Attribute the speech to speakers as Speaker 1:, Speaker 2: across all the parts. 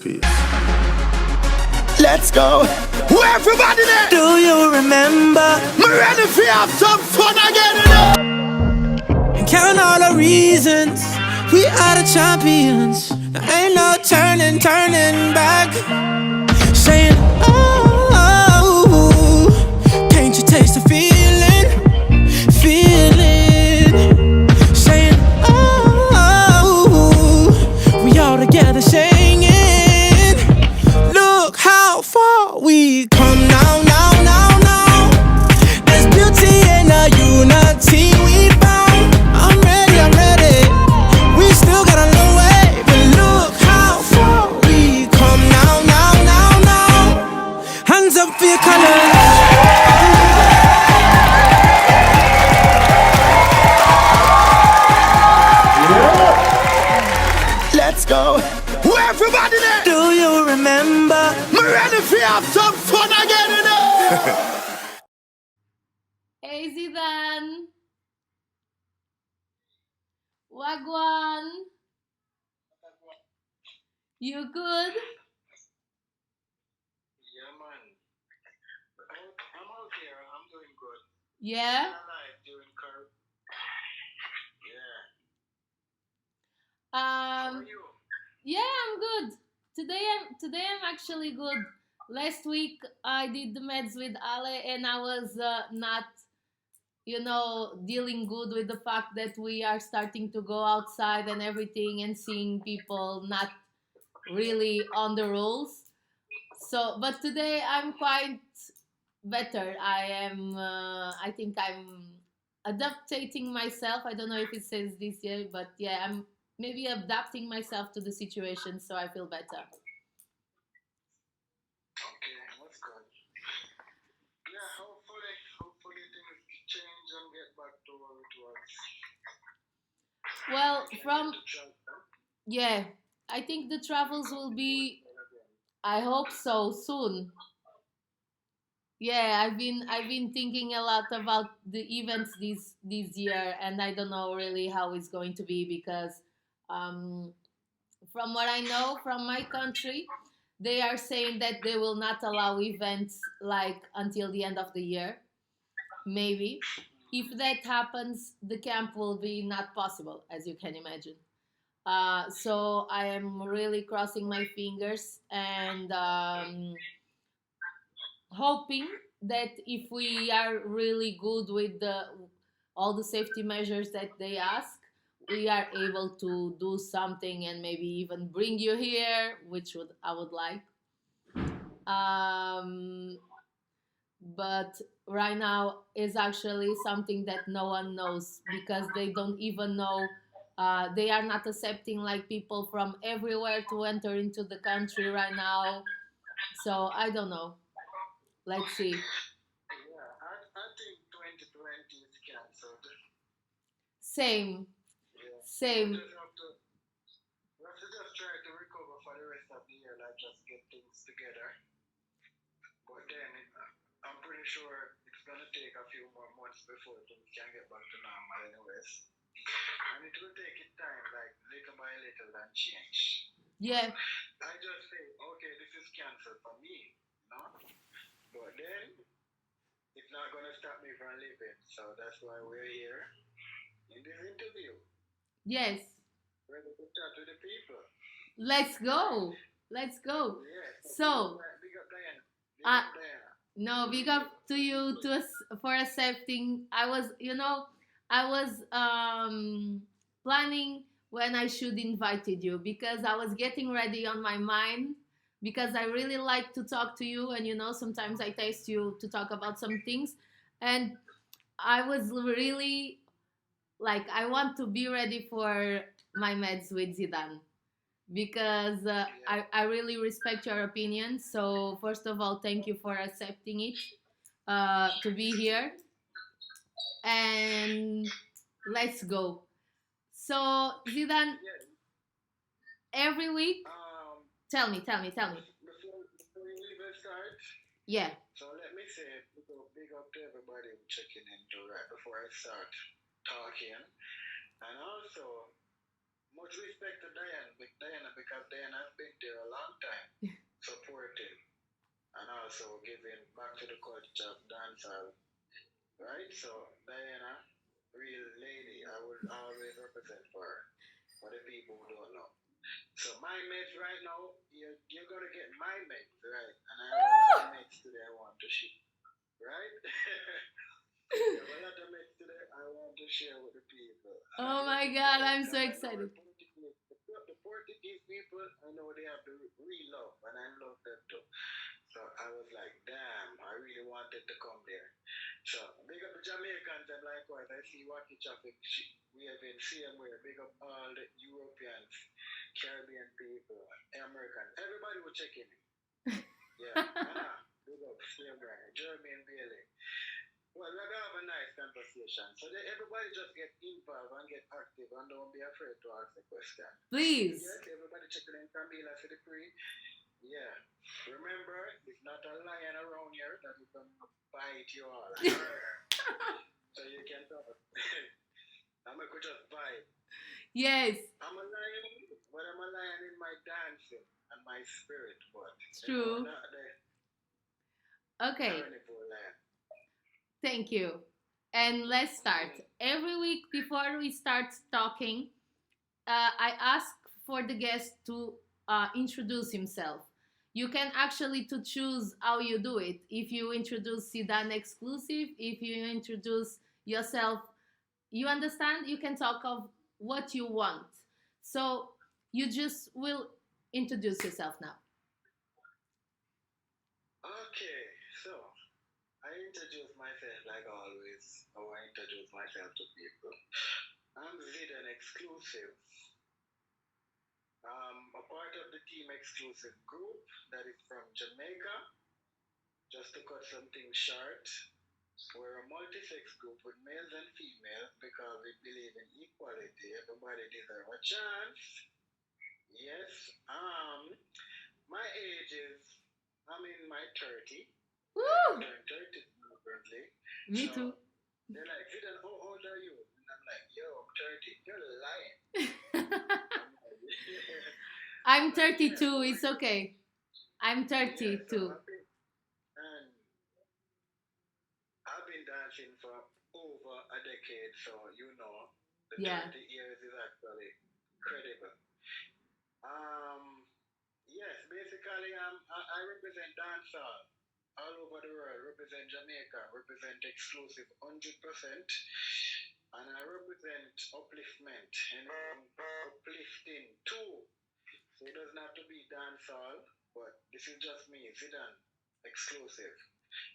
Speaker 1: Peace. Let's go. Who everybody there?
Speaker 2: Do you remember?
Speaker 1: Me ready for have some fun again, you know?
Speaker 2: Count all the reasons we are the champions. There ain't no turning back. Saying, oh, can't you taste the feeling? Saying, oh, we all together singing. Look how far we come now. There's beauty in the unity we found. I'm ready. We still got a long way, but look how far we come now. Hands up for your colors.
Speaker 1: Let's go. Who everybody there?
Speaker 2: Do you remember?
Speaker 1: Me ready for have some fun again, you know?
Speaker 3: Hey Zidan, Wagwan, you good?
Speaker 4: Yeah, man. I'm out here. I'm doing good.
Speaker 3: Yeah?
Speaker 4: I'm alive doing curve. Yeah. How are you?
Speaker 3: Yeah, I'm good. Today I'm actually good. Last week I did the meds with Ale and I was not, dealing good with the fact that we are starting to go outside and everything and seeing people not really on the rules. So, but today I'm quite better. I think I'm adapting myself. I don't know if it says this here, but yeah, I'm maybe adapting myself to the situation, so I feel better.
Speaker 4: Okay, that's good. Yeah, hopefully things change and get back to where it was.
Speaker 3: Well,
Speaker 4: Can
Speaker 3: from
Speaker 4: get to travel, huh?
Speaker 3: yeah, I think the travels will be. I hope so soon. Yeah, I've been thinking a lot about the events this year, and I don't know really how it's going to be because, um, from what I know from my country, they are saying that they will not allow events like until the end of the year. Maybe if that happens, the camp will be not possible, as you can imagine. So I am really crossing my fingers and hoping that if we are really good with all the safety measures that they ask, we are able to do something and maybe even bring you here, which would I would like. Um, but right now is actually something that no one knows because they don't even know. They are not accepting like people from everywhere to enter into the country right now. So I don't know. Let's see.
Speaker 4: Yeah, I think 2020 is cancelled.
Speaker 3: Same,
Speaker 4: Yeah.
Speaker 3: same.
Speaker 4: We have to just try to recover for the rest of the year, like just get things together. But then I'm pretty sure it's gonna take a few more months before things can get back to normal anyways. And it will take it time, like little by little and change.
Speaker 3: Yeah,
Speaker 4: I just say, okay, this is cancelled for me, you know? But then it's not gonna stop me from living. So that's why we're here in this interview.
Speaker 3: yes.
Speaker 4: Ready to talk to the people.
Speaker 3: Let's go. Let's go.
Speaker 4: Yeah.
Speaker 3: So,
Speaker 4: Big up Diana. Big
Speaker 3: uh,
Speaker 4: up Diana.
Speaker 3: no, big up to you for accepting. I was planning when I should invited you because I was getting ready on my mind because I really like to talk to you and sometimes I text you to talk about some things and I was really like I want to be ready for my meds with Zidan because
Speaker 4: Yeah.
Speaker 3: I really respect your opinion. So first of all, thank you for accepting it to be here and let's go. So Zidan,
Speaker 4: Yeah.
Speaker 3: every week,
Speaker 4: Um,
Speaker 3: tell me.
Speaker 4: before we even start,
Speaker 3: Yeah,
Speaker 4: so let me say big up to everybody who checking in right before I start talking. And also, much respect to Diana because Diana has been there a long time, supporting and also giving back to the culture of dancehall, right? So Diana, real lady, I will always represent for her. For the people who don't know. So my meds right now, you're gonna get my meds, right? And I have a lot of meds today I want to share, right? I have a lot of meds today I want to share with the people.
Speaker 3: Oh my God, I'm so excited.
Speaker 4: The Portuguese people, I know they have the real love, and I love them too. So I was like, damn, I really wanted to come there. So big up the Jamaicans and likewise, I see Wacky Traffic. We have been same way. Big up all the Europeans, Caribbean people, Americans. Everybody will check in. Yeah, big up, same way. Jeremy and Bailey. Well, we're gonna have a nice conversation. So everybody just get involved and get active and don't be afraid to ask the question.
Speaker 3: Please.
Speaker 4: Yes, everybody checking in Camila for the free. Yeah. Remember, it's not a lion around here that will come bite you all. So you can talk. I'm gonna just vibe.
Speaker 3: Yes.
Speaker 4: I'm a lion, but I'm a lion in my dancing and my spirit. But
Speaker 3: it's true.
Speaker 4: Not the
Speaker 3: okay.
Speaker 4: carnivore lion.
Speaker 3: Thank you. And let's start. Every week before we start talking, I ask for the guest to introduce himself. You can actually to choose how you do it. If you introduce Zidan Xqlusiv, if you introduce yourself, you understand? You can talk of what you want. So you just will introduce yourself now.
Speaker 4: Okay, so I introduce myself like always. How I introduce myself to people. I'm Zidan Xqlusiv. A part of the Team Xqlusiv group that is from Jamaica. Just to cut something short, we're a multi-sex group with males and females because we believe in equality. Everybody deserves a chance. Yes. My age is, I'm in my 30.
Speaker 3: Woo!
Speaker 4: I'm 30 currently.
Speaker 3: Me so, too.
Speaker 4: They're like, Zidan, how old are you? And I'm like, yo, I'm 30. You're lying.
Speaker 3: I'm 32. It's okay. I'm 32.
Speaker 4: Yeah, so I've been dancing for over a decade, so you know, the 30 years is actually credible. Yes, basically, I represent dancehall all over the world. Represent Jamaica, represent Xqlusiv 100%, and I represent upliftment and uplifting too. So it doesn't have to be dancehall, but this is just me, Zidan Xqlusiv.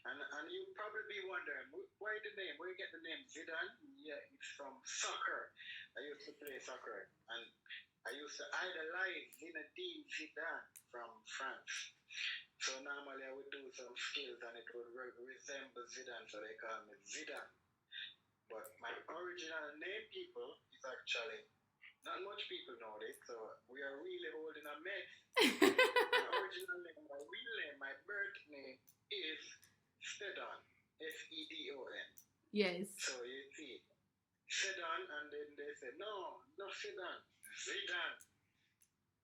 Speaker 4: And you probably be wondering, why the name? Where you get the name Zidan? Yeah, it's from soccer. I used to play soccer, and I used to idolize Zinedine Zidane from France. So normally I would do some skills, and it would resemble Zidane, so they call me Zidan. But my original name, people, is actually not much people know this, so we are really holding a mess. My original name, my real name, my birth name is Sedan, Sedon.
Speaker 3: Yes.
Speaker 4: So you see, Sedan, and then they say, no Sedan, Zidan.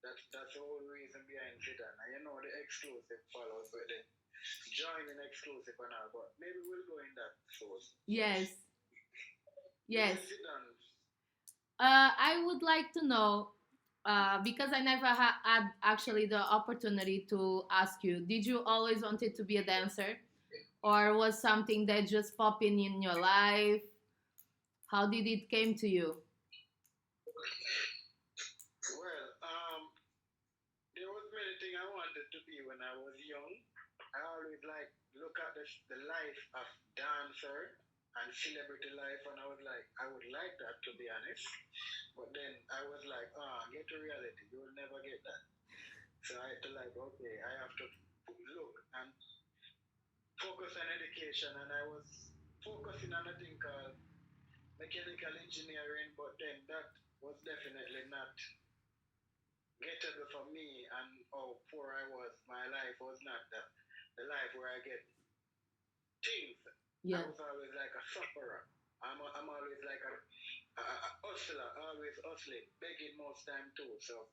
Speaker 4: That's the whole reason behind Zidan. And you know the Xqlusiv follows with the joining Xqlusiv and all, but maybe we'll go in that source.
Speaker 3: Yes. Yes.
Speaker 4: Zidan.
Speaker 3: I would like to know, because I never had actually the opportunity to ask you, did you always wanted to be a dancer? Or was something that just popped in your life? How did it came to you?
Speaker 4: Well, there was many things I wanted to be when I was young. I always look at the life of dancer and celebrity life, and I was like, I would like that, to be honest. But then I was like, get to reality, you will never get that. So I had to okay, I have to look and focus on education, and I was focusing on a thing called mechanical engineering, but then that was definitely not gettable for me, and how poor I was. My life was not the life where I get things. Yeah. I was always like a sufferer. I'm always like a hustler, always hustling, begging most time too. So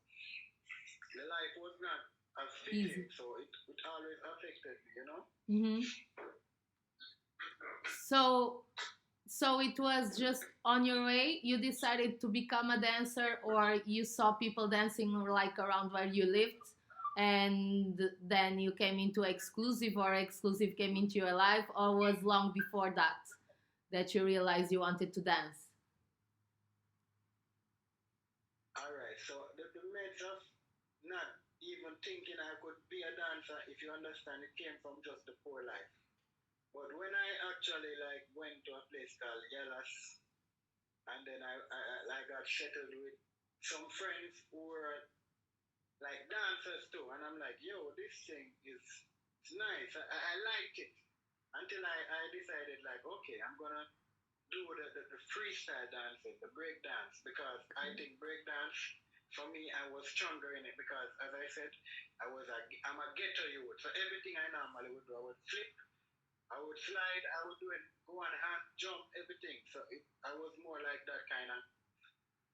Speaker 4: the life was not as fitting,
Speaker 3: Easy.
Speaker 4: so it always affected me, you know?
Speaker 3: Mm-hmm. So, so it was just on your way. You decided to become a dancer, or you saw people dancing like around where you lived, and then you came into Xqlusiv, or Xqlusiv came into your life, or was long before that that you realized you wanted to dance?
Speaker 4: Alright, so the meds of not even thinking I could be a dancer, if you understand, it came from just the poor life. But when I actually like went to a place called Yellas, and then I got settled with some friends who were like dancers too, and I'm like, yo, this thing is it's nice. I like it. Until I decided like, okay, I'm gonna do the freestyle dancing, the break dance, because I think break dance for me I was stronger in it because as I said, I'm a ghetto youth. So everything I normally would do, I would flip, I would slide, I would do it, go on hand, jump, everything. So I was more like that kind of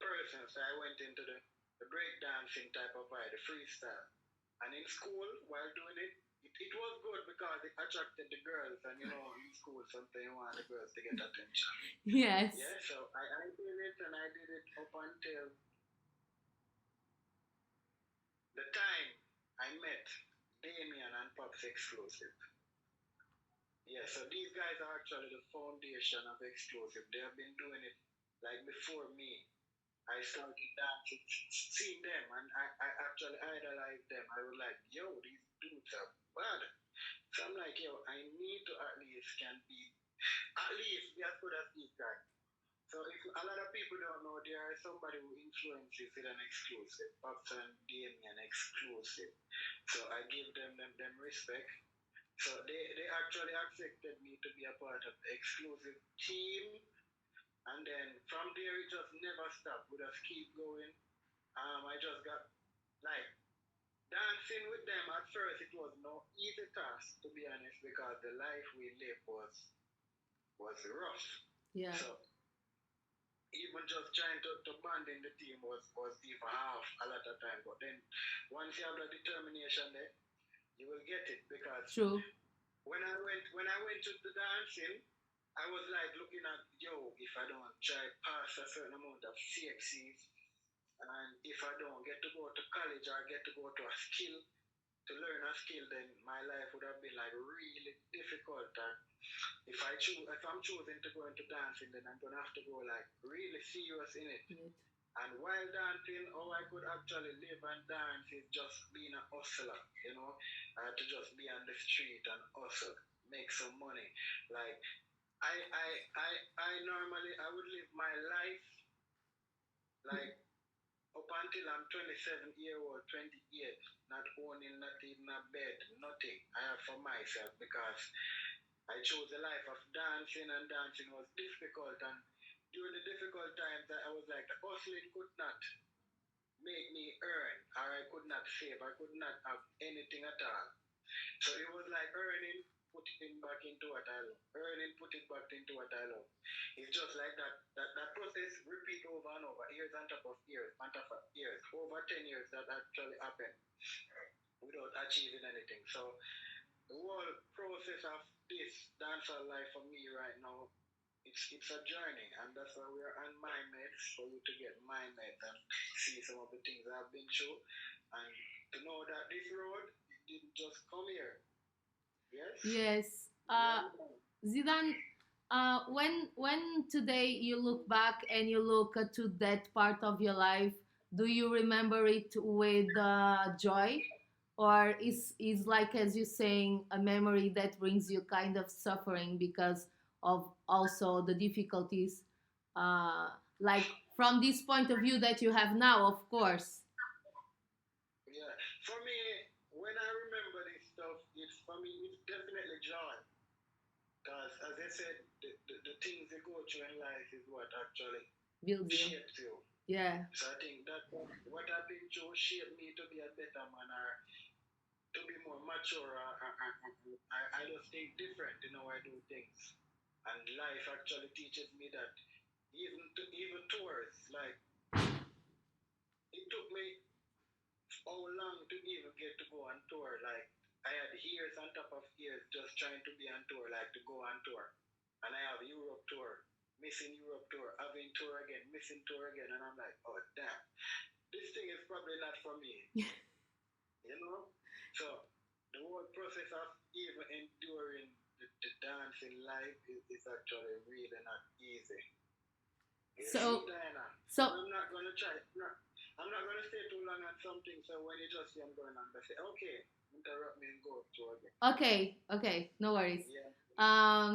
Speaker 4: person. So I went into the breakdancing type of vibe, the freestyle. And in school, while doing it was good because it attracted the girls. And you know, in school, sometimes you want the girls to get attention.
Speaker 3: Yes.
Speaker 4: Yeah, so I did it and I did it up until the time I met Damien and Pops Xqlusiv. Yeah, so these guys are actually the foundation of Xqlusiv. They have been doing it like before me. I started dancing, seeing them, and I actually idolized them. I was like, yo, these dudes are bad. So I'm like, yo, I need to at least be as good as these guys. So if a lot of people don't know, there are somebody who influences it an exclusive, Pops and Damien Xqlusiv. So I give them respect. So they actually accepted me to be a part of the exclusive team. And then from there, it just never stopped. We just keep going. I just got like dancing with them. At first, it was no easy task to be honest, because the life we lived was rough.
Speaker 3: Yeah.
Speaker 4: So even just trying to bond in the team was even half a lot of time. But then once you have the determination there, you will get it because
Speaker 3: True.
Speaker 4: when I went to the dancing, I was like looking at, yo, if I don't try pass a certain amount of CXCs, and if I don't get to go to college or get to go to a skill, to learn a skill, then my life would have been like really difficult. And if I'm choosing to go into dancing, then I'm gonna have to go like really serious in it.
Speaker 3: Yeah.
Speaker 4: And while dancing, how I could actually live and dance is just being a hustler, you know, to just be on the street and hustle, make some money. Like I normally I would live my life like up until I'm 27 year old, 28, not owning not even a bed, nothing. I have for myself because I chose a life of dancing, and dancing was difficult. And during the difficult times, I was like, the hustling could not make me earn, or I could not save, I could not have anything at all. So it was like earning, putting back into what I love. Earning, putting back into what I love. It's just like that process repeat over and over, years on top of years, on top of years. Over 10 years that actually happened without achieving anything. So the whole process of this dancehall life for me right now, it's a journey, and that's why we're on my meds, for you to get my meds and see some of the things I've been through, and to know that this road it didn't just come here. Yes.
Speaker 3: Yes. Zidan, when today you look back and you look to that part of your life, do you remember it with joy, or is like, as you saying, a memory that brings you kind of suffering because of also the difficulties, uh, like from this point of view that you have now, of course.
Speaker 4: Yeah. For me, when I remember this stuff, it's for me, it's definitely joy. Because as I said, the things you go through in life is what actually
Speaker 3: Builds you.
Speaker 4: shapes you.
Speaker 3: Yeah.
Speaker 4: So I think that what I've been through shaped me to be a better man, or to be more mature. I just think different in how I do things. And life actually teaches me that even tours. Like it took me how long to even get to go on tour. Like I had years on top of years just trying to be on tour, like to go on tour. And I have Europe tour, missing Europe tour, having tour again, missing tour again, and I'm like, oh damn, this thing is probably not for me. You know? So the whole process of even enduring the dancing life is actually really not easy. You
Speaker 3: So,
Speaker 4: see, Diana?
Speaker 3: so
Speaker 4: I'm not gonna try. No, I'm not gonna stay too long on something. So when you just see I'm going on, I say, okay, interrupt me and go to again.
Speaker 3: okay, no worries.
Speaker 4: Yeah.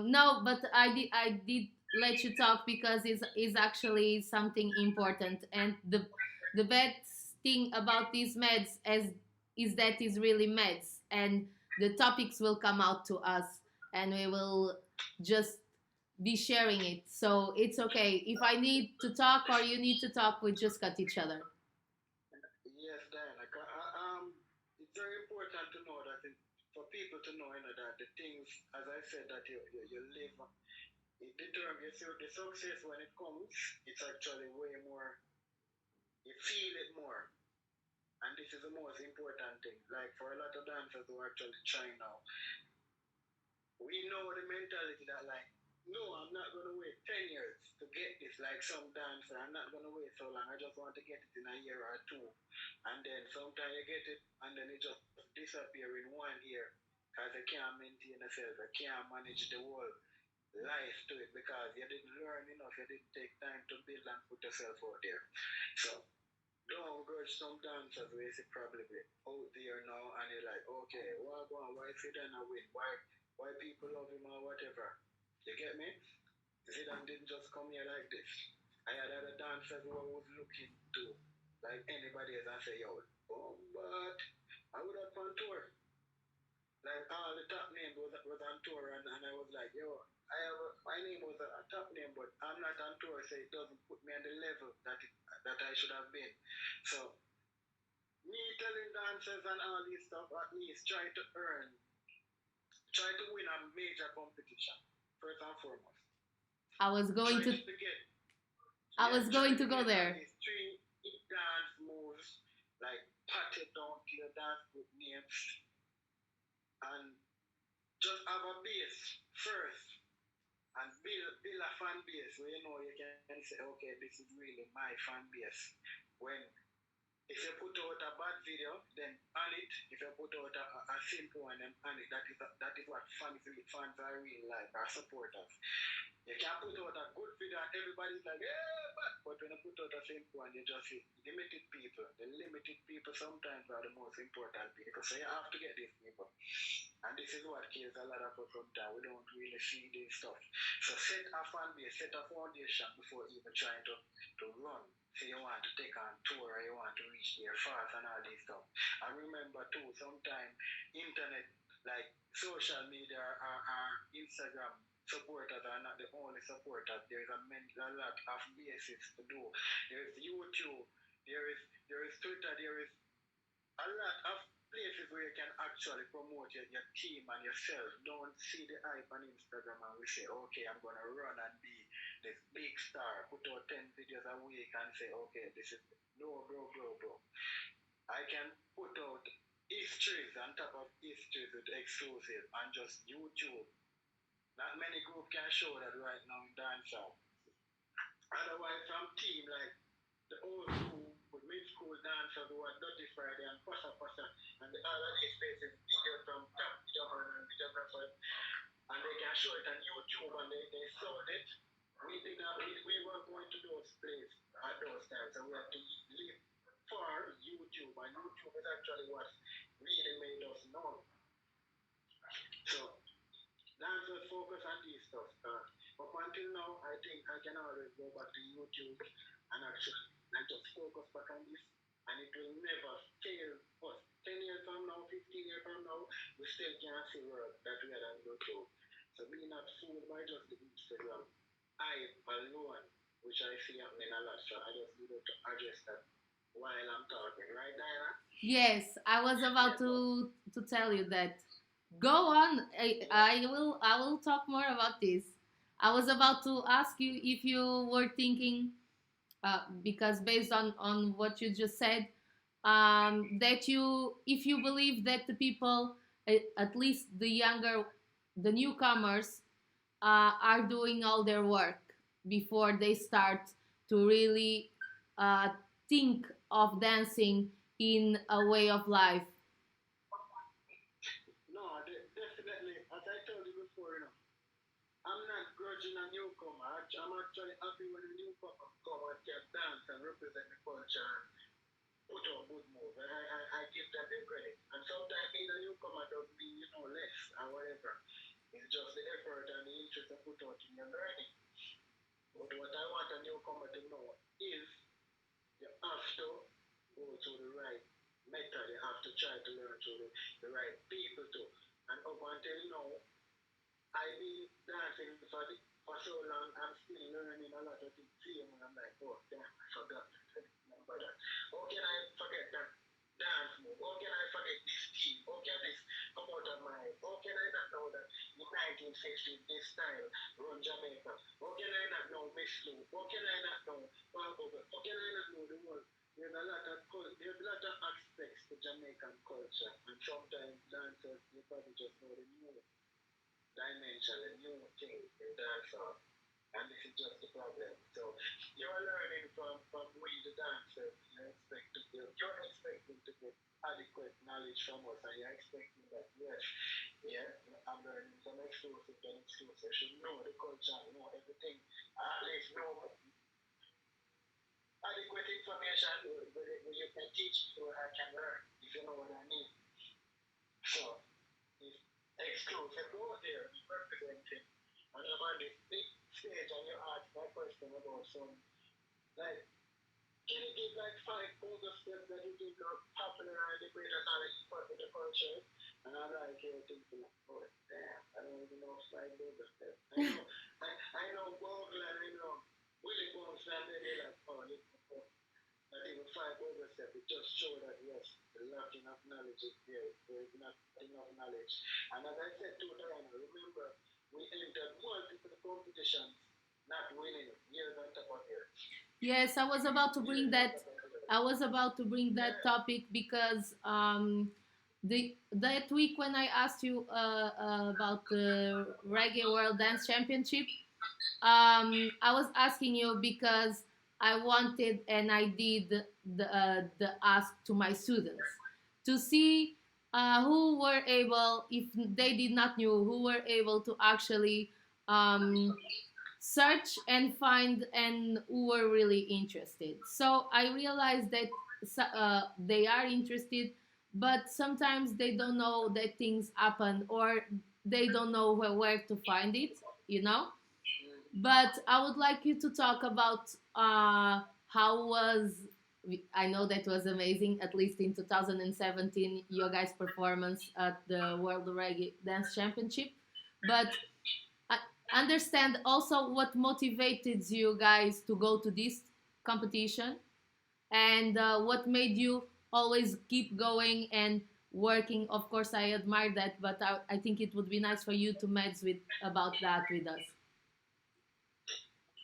Speaker 3: No, but I did let you talk because it's actually something important, and the best thing about these meds is that it's really meds, and the topics will come out to us, and we will just be sharing it. So it's okay if I need to talk or you need to talk. We just cut each other.
Speaker 4: Yes, Diana. It's very important to know that for people to know, that the things, as I said, that you live, it determines the success when it comes. It's actually way more. You feel it more, and this is the most important thing. Like for a lot of dancers who are actually trying now, we know the mentality that like, no, I'm not gonna wait 10 years to get this. Like some dancer, I'm not gonna wait so long. I just want to get it in a year or two, and then sometimes you get it, and then it just disappear in 1 year because you can't maintain yourself, you can't manage the whole life to it because you didn't learn enough, you didn't take time to build and put yourself out there. So don't grudge some dancers where you probably out there now and you're like, okay, why Zidan a win? Why people love him or whatever? You get me? Zidan didn't just come here like this. I had other dancers who I was looking to, like anybody else, and say, yo, but I would have on tour. Like all the top names was on tour, and I was like, yo, my name was a top name, but I'm not on tour, so it doesn't put me on the level that I should have been. So me telling dancers and all this stuff, at least try to win a major competition first and foremost.
Speaker 3: I was going
Speaker 4: Try
Speaker 3: to
Speaker 4: to get
Speaker 3: I was going to go
Speaker 4: get at
Speaker 3: there.
Speaker 4: least 3 dance moves like pat it down to your dance group names and just have a base first and build a fan base where you know you can say, okay, this is really my fan base. When if you put out a bad video, then on it. If you put out a simple one, then on it. That is what fans are really like, our supporters. You can put out a good video and everybody's like, yeah, but when you put out a simple one, you just see limited people. The limited people sometimes are the most important people. So you have to get these people. And this is what kills a lot of us sometimes. We don't really see this stuff. So set a fan base, set a foundation before even trying to run. So you want to take on tour, or you want to reach there fast and all this stuff. I remember too, sometimes internet, like social media or Instagram supporters are not the only supporters. There is a lot of bases to do. There is YouTube, there is Twitter, there is a lot of places where you can actually promote your team and yourself. Don't see the hype on Instagram and we say, okay, I'm going to run and be this big star, put out 10 videos a week and say, okay, this is, no, bro. I can put out histories on top of histories with exclusive and just YouTube. Not many groups can show that right now in dancehall. Otherwise, some team like the old school, mid-school dancers who are Dirty Friday and Passa, and the other spaces videos from top videographers, and they can show it on YouTube and they saw it. We weren't going to those places at those times, so we had to live for YouTube, and YouTube is actually what really made us known. So dancers focus on these stuff. Up until now, I think I can always go back to YouTube and actually and just focus back on this, and it will never fail us. 10 years from now, 15 years from now, we still can't see work that we had on YouTube. So be not fooled by just the Instagram. I alone, which I see happening a lot, so I just needed to address that while I'm talking, right, Diana?
Speaker 3: Yes, I was about to tell you that. Go on. I will talk more about this. I was about to ask you if you were thinking, because based on what you just said, that you, if you believe that the people, at least the younger, the newcomers, are doing all their work before they start to really uh, think of dancing in a way of life.
Speaker 4: No, definitely. As I told you before, I'm not grudging a newcomer. I'm actually happy when a newcomer come and can dance and represent the culture and put on good move. I give them the credit. And sometimes being a newcomer doesn't mean, less or whatever. It's just the effort and the interest I put out in your learning. But what I want a newcomer to know is you have to go to the right method. You have to try to learn through the right people too. And up until now, I've been dancing for so long, I'm still learning a lot of things. See, and I'm like, oh, damn, I forgot. Remember that. How can I forget that dance move? How can I forget this team? How can this come out of my head? How can I not know that in 1960s this style run Jamaica? How can I not know Miss Lou? How can I not know Barbover? How can I not know the world? There's a lot of aspects to Jamaican culture, and sometimes dancers, you probably just know the new dimension, a new thing in dancehall. And this is just the problem. So you're learning from we the dancers. You're expecting to get adequate knowledge from us, and you're expecting that yes, yeah, I'm learning some exclusive and exclusive. Should know the culture, know everything. At least know adequate information where you can teach me where I can learn, if you know what I mean. So if exclusive go there, you represent him. And I'm on this big stage and you ask my question about some, like, can you give like five older steps that you think are popular and the greater knowledge for the culture? And I'm like, here thinking, oh, damn, I don't even know five older steps. I know Google and I know Willie Bones and they're like, oh, not even five older steps. It just show that, yes, the lacking of knowledge is there. There is not enough knowledge. And as I said to Diana, remember, we entered multiple competitions, not winning years on top of years.
Speaker 3: Yes, I was about to bring that. I was about to bring that topic because the that week when I asked you about the Reggae World Dance Championship, I was asking you because I wanted and I did the ask to my students to see who were able, if they did not knew, who were able to actually um, search and find and who were really interested. So I realized that they are interested, but sometimes they don't know that things happen or they don't know where to find it, you know? But I would like you to talk about how was, I know that was amazing, at least in 2017, your guys' performance at the World Reggae Dance Championship. But I understand also what motivated you guys to go to this competition and what made you always keep going and working. Of course, I admire that, but I think it would be nice for you to match with about that with us.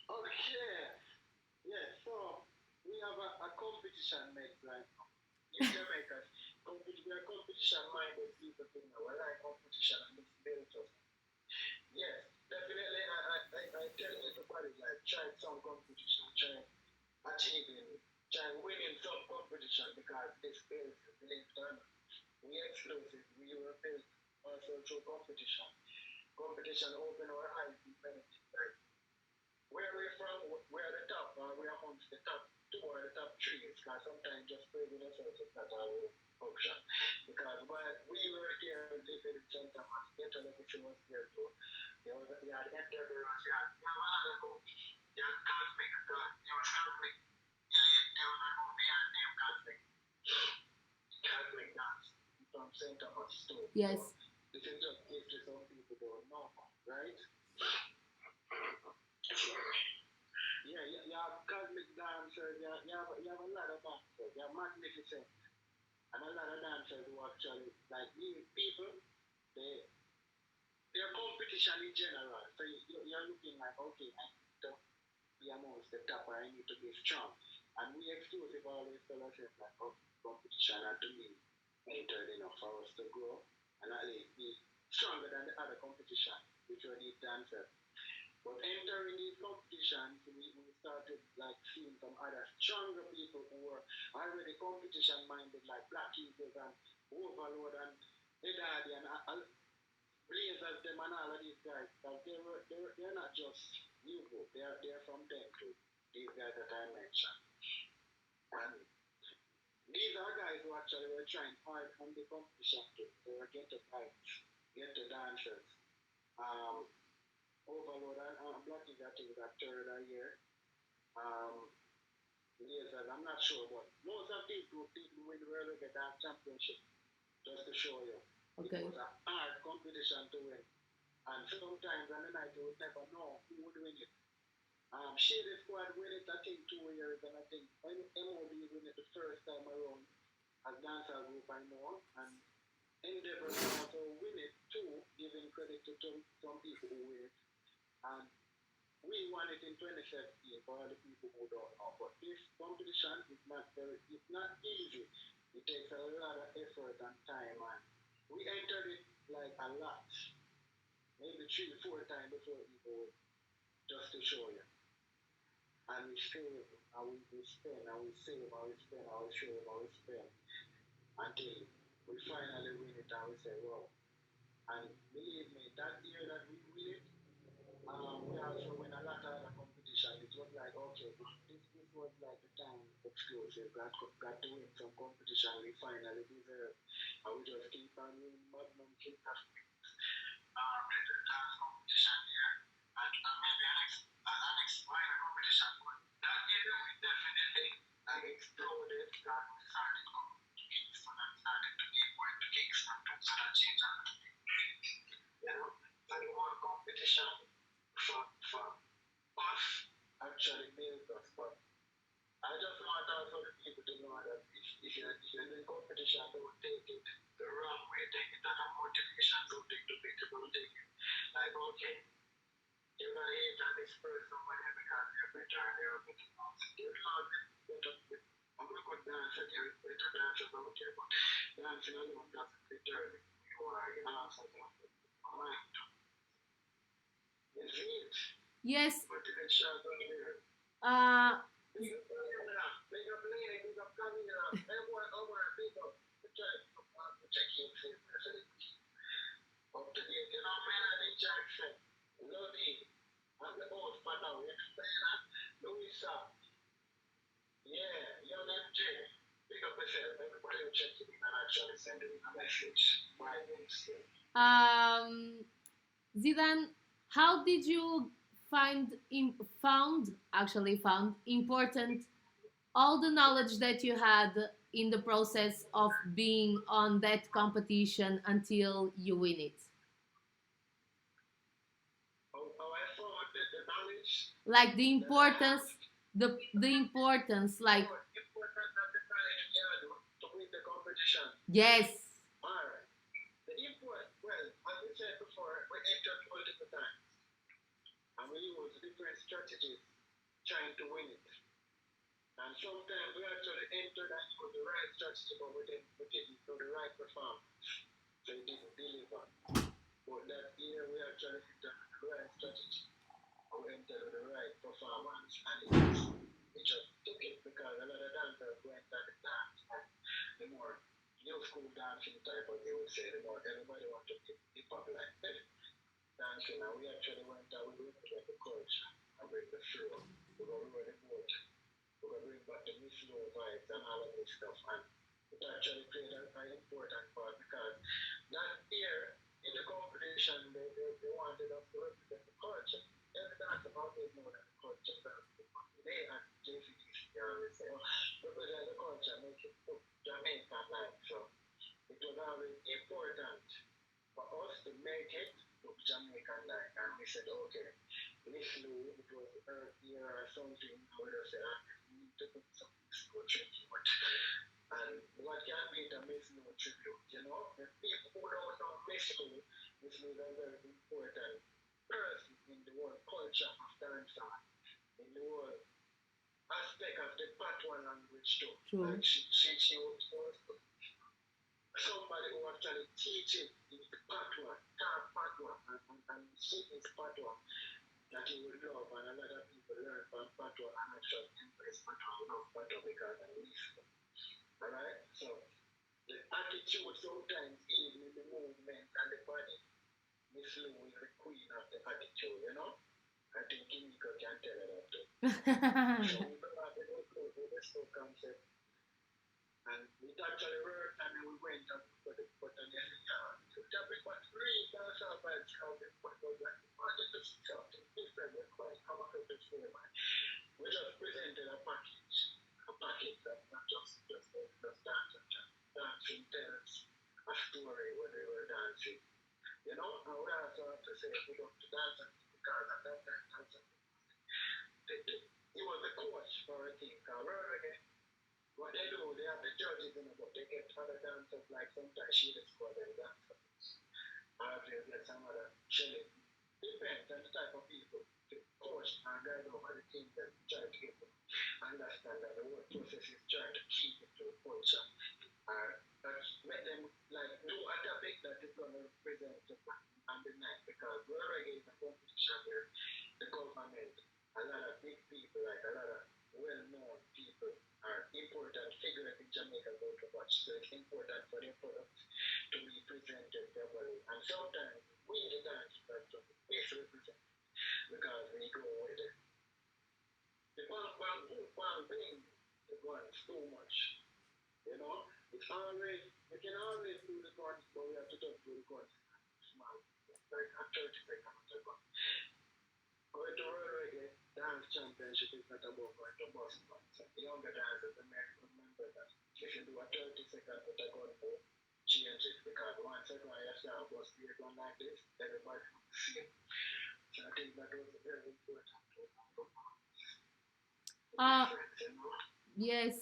Speaker 4: Okay. Yeah, so we have a competition made right now. In Jamaica, we are competition minded people thing now. I like competition and it's built us. Yes, definitely. I tell everybody like try some competition, try achieving, try winning some competition because this builds linked on. We exclusive, we were built also through competition. Competition open our eyes in many things. Like where we're from, we're at the top, or we're amongst the top two or the top three. Because sometimes just praising ourselves is not our option. Because while we were here living in St. Thomas, Ghetto Legacy was here too. You had endeavors, you had Yamaha, you had Cosmic, you had Cosmic, you had a movie and named Cosmic, Cosmic Dance from St. Thomas too.
Speaker 3: Yes.
Speaker 4: So this is just history some people don't know, right? Yeah, you have cosmic dancers, you have a lot of dancers, you have magnificent, and a lot of dancers who actually, like these people, they, they're competition in general. So you're looking like, okay, I need to be amongst the top, or I need to be strong. And we exclusive always tell ourselves like, oh, competition had to be entered enough for us to grow and at least be stronger than the other competition, which were these dancers. But entering these competitions, we started like seeing some other stronger people who were already competition minded, like Black Eagles and Overload and Edadi and Blazers, them and all of these guys. Like they're not just new group, they're from them too. These guys that I mentioned. And these are guys who actually were trying hard on the competition too. They were get to fights, get to dancers. Overload and Black Eagles, I think that third year. Blazers, I'm not sure, but most of these groups didn't win the Reggae Dance Championship. Just to show you.
Speaker 3: Okay.
Speaker 4: It was a hard competition to win. And sometimes on the night you would never know who would win it. Shady Squad win it, I think, 2 years, and I think MOB win it the first time around as Dancehall Group, I know. And Endeavor also win it too, giving credit to some people who win it. And we won it in 2017 for all the people who don't know. But this competition is it's not easy. It takes a lot of effort and time, and we entered it like a lot. Maybe 3-4 times before we go, just to show you. And we save, and we spend, and we save, and we spend, and we save, and we spend. Until we finally win it, and we say, wow. And believe me, that year that we win it, we also win a lot of other competition. It was like, okay, this was like the time exclusive. Got to win some competition we finally deserve. And we just keep on winning Magnum King of Kings. The dance competition here. And maybe an next minor competition. But that year we definitely exploded and we started coming to Kingston and started to be going to Kingston to sort of change our you know, and the whole competition for us actually built us. But I just want also the people to know that if you're in the competition, don't take it the wrong way. Take it as a motivation. Don't take the people take it like, okay, you're going to hate on this person because you're better and you're better. You're not better. I'm a good dancer, you're a better dancer, but dancing alone doesn't determine who you are. You know, so mind. It's it.
Speaker 3: Yes. Zidan, how did you found important all the knowledge that you had in the process of being on that competition until you win it? Like the importance, the importance, like yes.
Speaker 4: Alright. The import, well, as we said before, we entered multiple times. And we use different strategies trying to win it. And sometimes we actually entered and use the right strategy, but we didn't do the right performance. So it didn't deliver. But that year we actually entered the right strategy. We entered with the right performance. And it just took it because a lot of dancers went at the dance. And the more new school dancing type of, they would say, the more everybody wants to be hip hop like that. Dancing, and we actually went out, we went to the culture and bring the flow. We're going to run the boat. We're going to bring back the Miss Low vibes and all of this stuff. And it actually played an important part because that year in the competition, they wanted us to represent the culture. Every dancer always know that the culture is they and JCTC always say, oh, represent the culture, make it look Jamaican like. So it was always important for us to make it look Jamaican like. And we said, okay, Miss Lou, it was Earth year or something, I would have said, we need to put some Miss Lou tribute. And what can be the Miss Lou tribute, you know? The people who don't know Miss Lou is a very important the whole aspect of the patois language too.
Speaker 3: True.
Speaker 4: Like she was somebody who actually teaches in patois, talk patois, and speak his patois that he would love, and a lot of people learn from patois and actually embrace patois, love patois because they listen. Alright? So the attitude sometimes even in the movement and the body, Miss Lou is the queen of the attitude, you know? I think Kimiko can tell her that too. So we go out with the slow concept. And it actually worked, and then we went and put the button in the yard. So Japan was really Dancehall Medz how the put was like, we wanted to see something different, we're quite come up with this film. We just presented a package that's not just dancing, dancing tells a story when we were dancing. You know, and we also have to say we don't dance because at that time dancing, he was the coach for a team called again. What they do, they have the judges in the book. They get other dancers, like sometimes she is called them dancers. Or they get some other chilling. Depends on the type of people to coach and guide over the team that try to get them understand that the whole process is trying to keep it to the culture. Let them like do a topic that is going to represent Japan on the night because we're reggae is a competition where the government, a lot of big people, like a lot of well-known people are important figures in Jamaica go to watch. So it's important for their products to be presented properly. And sometimes we the dancers are misrepresented because we go with it. The bang bang the guns too much. You know? It's always you can always do the guns, but we have to just do the guns small. Like a 30-second gun. Going to Royal Reggae Dance Championship is not about going to Boston. So the younger dancers may remember that if you do a 30-second with a gun, change it because once a guy has to bust the gun like this, everybody will see it. So I think that was very important.
Speaker 3: Yes.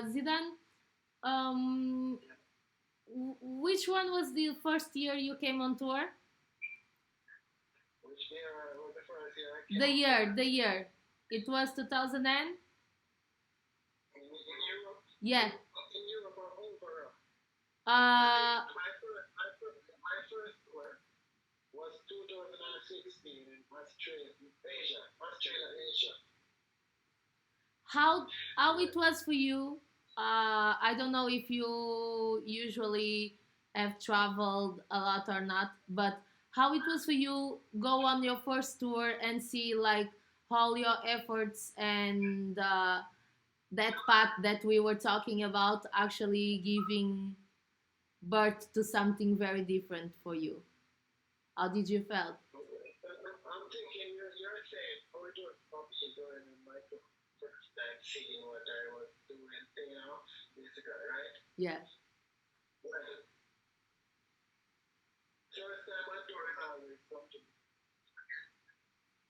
Speaker 3: Zidan, which one was the first year you came on tour?
Speaker 4: Which year was the first year I came?
Speaker 3: The year. It was 2000 and?
Speaker 4: In Europe?
Speaker 3: Yeah.
Speaker 4: In Europe or overall?
Speaker 3: Uh,
Speaker 4: My first tour was 2016 in Australia, Asia.
Speaker 3: how it was for you? I don't know if you usually have traveled a lot or not, but how it was for you go on your first tour and see like all your efforts and that path that we were talking about actually giving birth to something very different for you. How did you felt?
Speaker 4: I'm thinking you're saying how it was for me going in my first time seeing what I was doing, you know, basically, right?
Speaker 3: Yeah.
Speaker 4: Well, first time I do it always something.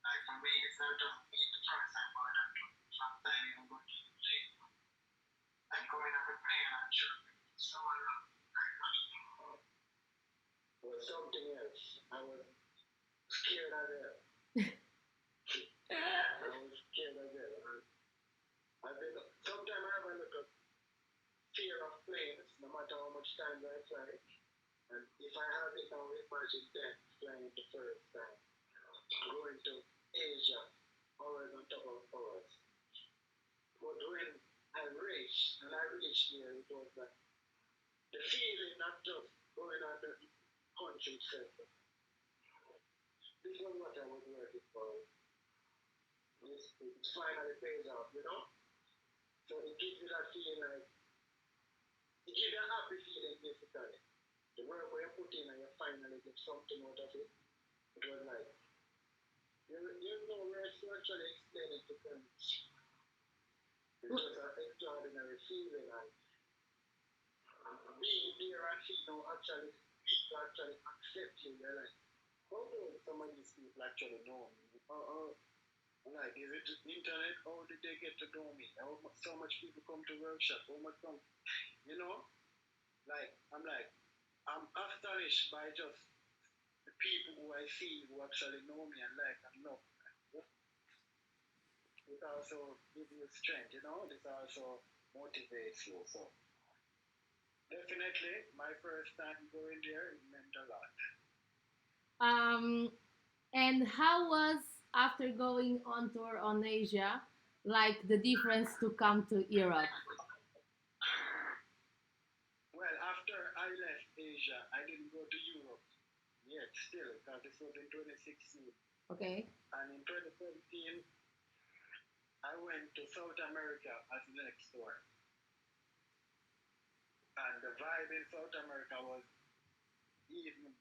Speaker 4: Like for me, it's not just me the first time I do it. Sometimes I'm going to play. I'm going on a plane and sure someone was something else. I was scared of it. I was scared of it. Sometimes I have a little fear of planes, no matter how much time I fly. And if I have it now, imagine that flying the first time, going to Asia, hours on top of hours. But when I reached here, it was like the feeling not just going on the country itself. This was what I was working for. It finally pays off, you know? So it gives you that feeling like, it gives you a happy feeling basically. The work where you put in and you finally get something out of it. It was like, you know where it's actually explaining to them. It was an extraordinary feeling like being there and seeing how actually people actually accept you. They're like, how do some of these people actually know me? Like, is it the internet? How did they get to know me? How so much people come to workshop? How much come? You know? Like, I'm astonished by just the people who I see who actually know me and like and love. it also gives you strength, you know, this also motivates you. So definitely my first time going there, it meant a lot.
Speaker 3: Um, and how was after going on tour on Asia, like the difference to come to Europe?
Speaker 4: Well, after I left Asia, I didn't go to Europe yet still, because this was in 2016.
Speaker 3: Okay.
Speaker 4: And in 2017, I went to South America as the next tour. And the vibe in South America was even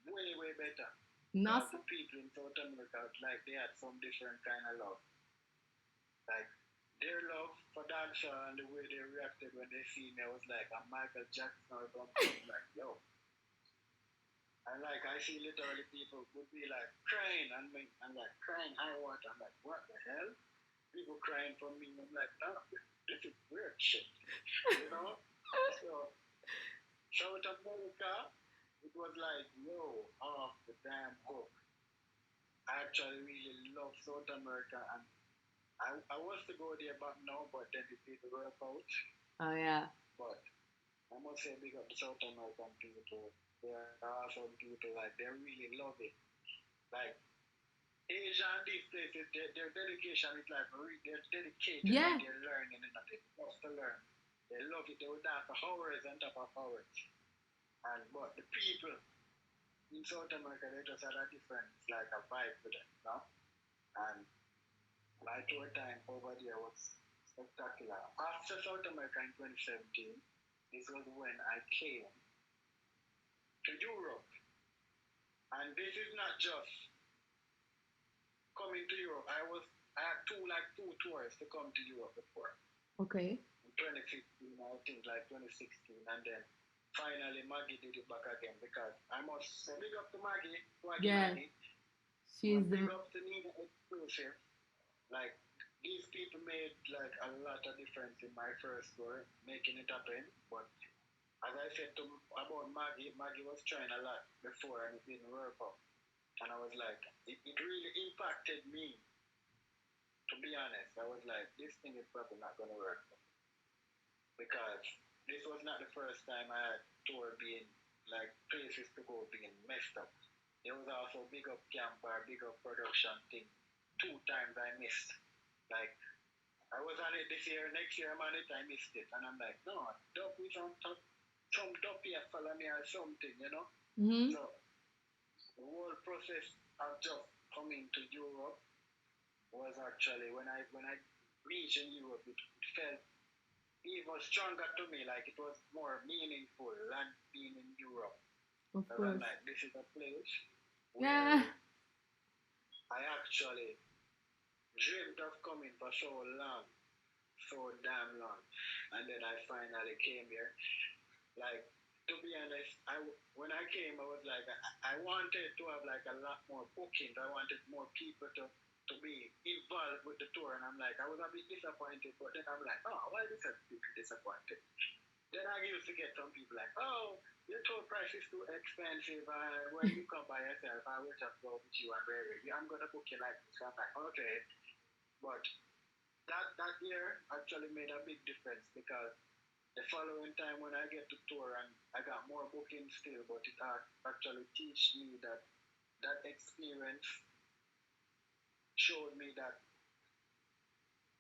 Speaker 4: way, way better. Because
Speaker 3: Nothing.
Speaker 4: the people in South America, like, they had some different kind of love. Like, their love for dancehall and the way they reacted when they see me, I was like, I'm Michael Jackson or something. Like, yo. And like, I see literally people would be like crying, and me, I'm like crying high water. I'm like, what the hell? People crying for me. I'm like, no, this is weird shit. You know? So, South America, it was like, yo, off the damn hook. I actually really love South America, and I was to go there back now, but then it didn't work out.
Speaker 3: Oh yeah.
Speaker 4: But I must say, big up the South American people. There are some people like they really love it. Like Asia and these places, their dedication is like they're dedicated.
Speaker 3: Yeah.
Speaker 4: Like they're learning and they love to learn. They love it. They will dance for hours on top of hours. And but the people in South America, they just had a different, like a vibe to them, you know? And my tour time over there was spectacular. After South America in 2017, this was when I came to Europe. And this is not just coming to Europe. I had two tours to come to Europe before.
Speaker 3: Okay.
Speaker 4: In 2015, I think like 2016, and then finally Maggie did it back again, because I must say big up to Maggie,
Speaker 3: Yeah.
Speaker 4: Maggie.
Speaker 3: She's
Speaker 4: Big
Speaker 3: the.
Speaker 4: up to Zidan Xqlusiv. Like these people made like a lot of difference in my first tour, making it happen. But as I said about Maggie, Maggie was trying a lot before and it didn't work out. And I was like, it really impacted me. To be honest, I was like, this thing is probably not going to work, because this was not the first time I had tour being like places to go being messed up. There was also big up camp or big up production thing. 2 times I missed. Like I was on it this year, next year I'm on it, I missed it, and I'm like, no, don't be some dope here follow me or something, you know.
Speaker 3: Mm-hmm.
Speaker 4: So the whole process of just coming to Europe was actually when I reached in Europe, it felt even stronger to me. Like it was more meaningful than being in Europe.
Speaker 3: Of
Speaker 4: Because I'm
Speaker 3: course.
Speaker 4: like, this is a place
Speaker 3: Yeah.
Speaker 4: where I actually dreamed of coming for so long, so damn long, and then I finally came here. Like, to be honest, when I came, I was like, I wanted to have like a lot more bookings. I wanted more people to be involved with the tour, and I'm like, I was a bit disappointed, but then I'm like, oh, why is that people disappointed? Then I used to get some people like, oh, your tour price is too expensive, and when you come by yourself, I will just go with you and baby, I'm gonna book you like this. I'm like, okay, but that year actually made a big difference, because the following time when I get to tour and I got more bookings still, but it actually teach me that that experience showed me that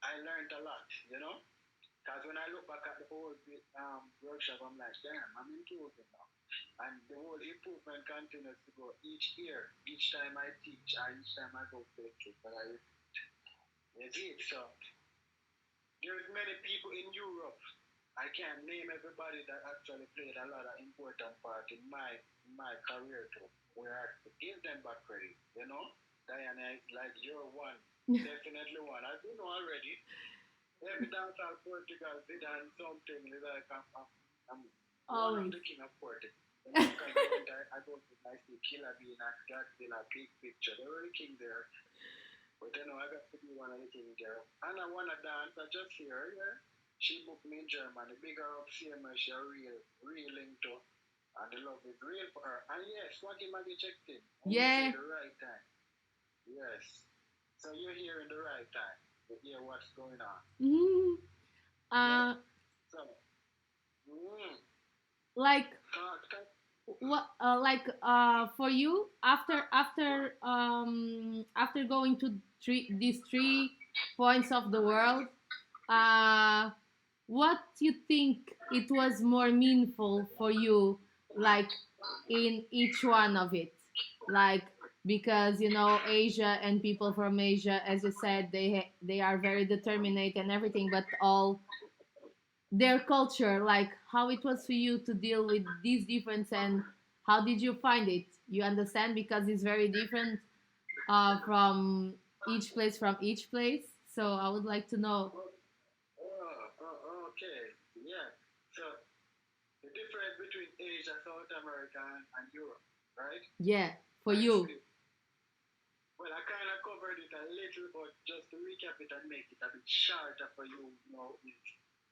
Speaker 4: I learned a lot, you know? Because when I look back at the whole workshop, I'm like, damn, I'm improving now. And the whole improvement continues to go each year, each time I teach, or each time I go places. But you see, so there's many people in Europe. I can't name everybody that actually played a lot of important part in my career too. Where I have to give them back credit, you know? Diana, like you're one, definitely one. I do know already. Every dancehall Portugal, Zidan something is like I'm one of
Speaker 3: Always.
Speaker 4: the king of Portugal. Because I go to my see Killer Bean and Jackson a big picture. They were the king there. But you know, I got to be one of the king there. And I wanna dance, I just hear her, yeah. She booked me in Germany. Big her up, CMA, she a real into. And the love is real for her. And yes, Swaggy Maggie checked in.
Speaker 3: Yeah.
Speaker 4: The right time. Yes. So you're here in the right time. hear what's going on.
Speaker 3: Mhm.
Speaker 4: Yeah.
Speaker 3: Uh,
Speaker 4: So, mm,
Speaker 3: like
Speaker 4: can,
Speaker 3: what? For you, after going to these 3 points of the world, uh, what you think it was more meaningful for you, like in each one of it, like because Asia and people from Asia, as you said, they are very determined and everything, but all their culture, like how it was for you to deal with these difference, and how did you find it? You understand, because it's very different from each place. So I would like to know.
Speaker 4: okay. Yeah. So, the difference between Asia, South America, and Europe, right?
Speaker 3: Yeah, for
Speaker 4: I
Speaker 3: you.
Speaker 4: see. Well, I kind of covered it a little, but just to recap it and make it a bit shorter for you, is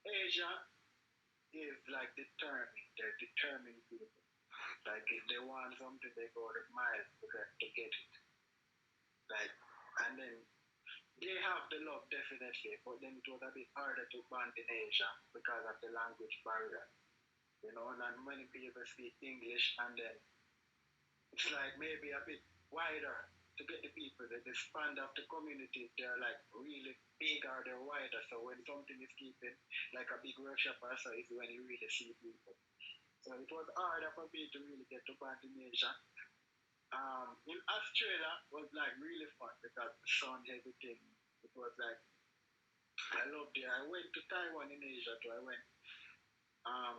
Speaker 4: Asia is like determined. They're determined people. Like if they want something, they go the miles to get it. Like, and then they have the love definitely, but then it was a bit harder to bond in Asia because of the language barrier. And many people speak English, and then it's like maybe a bit wider to get the people. The span of the community, they're like really big or they're wider. So when something is keeping like a big workshop or so is when you really see people. So it was harder for me to really get to Asia. In Australia was like really fun because the sun, everything. It was like I loved it. I went to Taiwan in Asia too. I went um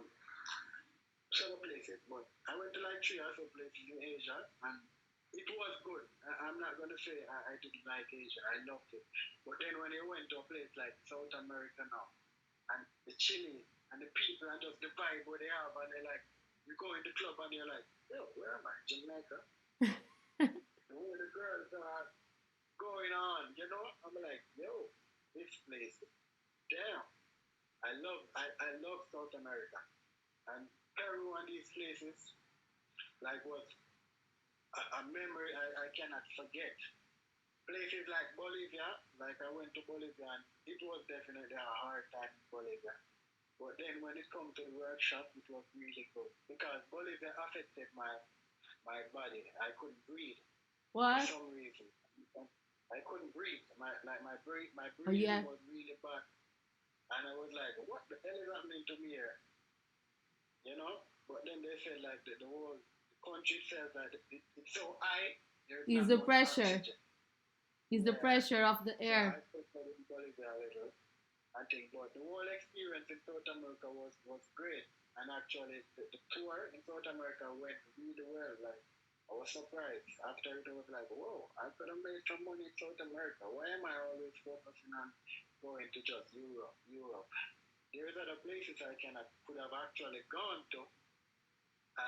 Speaker 4: several places, but I went to like three or so places in Asia, and it was good. I'm not gonna say I didn't like Asia. I loved it, but then when you went to a place like South America now, and the chili and the people and just the vibe where they have, and they're like, you go in the club and you're like, yo, where am I? Jamaica. And where the girls are going on, I'm like, yo, this place, damn. I love South America and Peru and these places like was a memory I cannot forget. Places like Bolivia, like I went to Bolivia and it was definitely a hard time in Bolivia. But then when it comes to the workshop, it was really good because Bolivia affected my body. I couldn't breathe for
Speaker 3: What?
Speaker 4: some reason. I couldn't breathe. My
Speaker 3: Oh
Speaker 4: breathing
Speaker 3: yeah.
Speaker 4: was really bad, and I was like, "What the hell is happening to me here?" But then they said like the whole country says that it's so high, there's
Speaker 3: Is
Speaker 4: not
Speaker 3: the
Speaker 4: much
Speaker 3: pressure.
Speaker 4: oxygen.
Speaker 3: Is the
Speaker 4: Yeah.
Speaker 3: pressure of the
Speaker 4: So I
Speaker 3: air.
Speaker 4: suffered in Bolivia a little, I think. But the whole experience in South America was great. And actually, the tour in South America went really well. Like, I was surprised. After it, I was like, whoa, I could have made some money in South America. Why am I always focusing on going to just Europe? Europe. There's other places could have actually gone to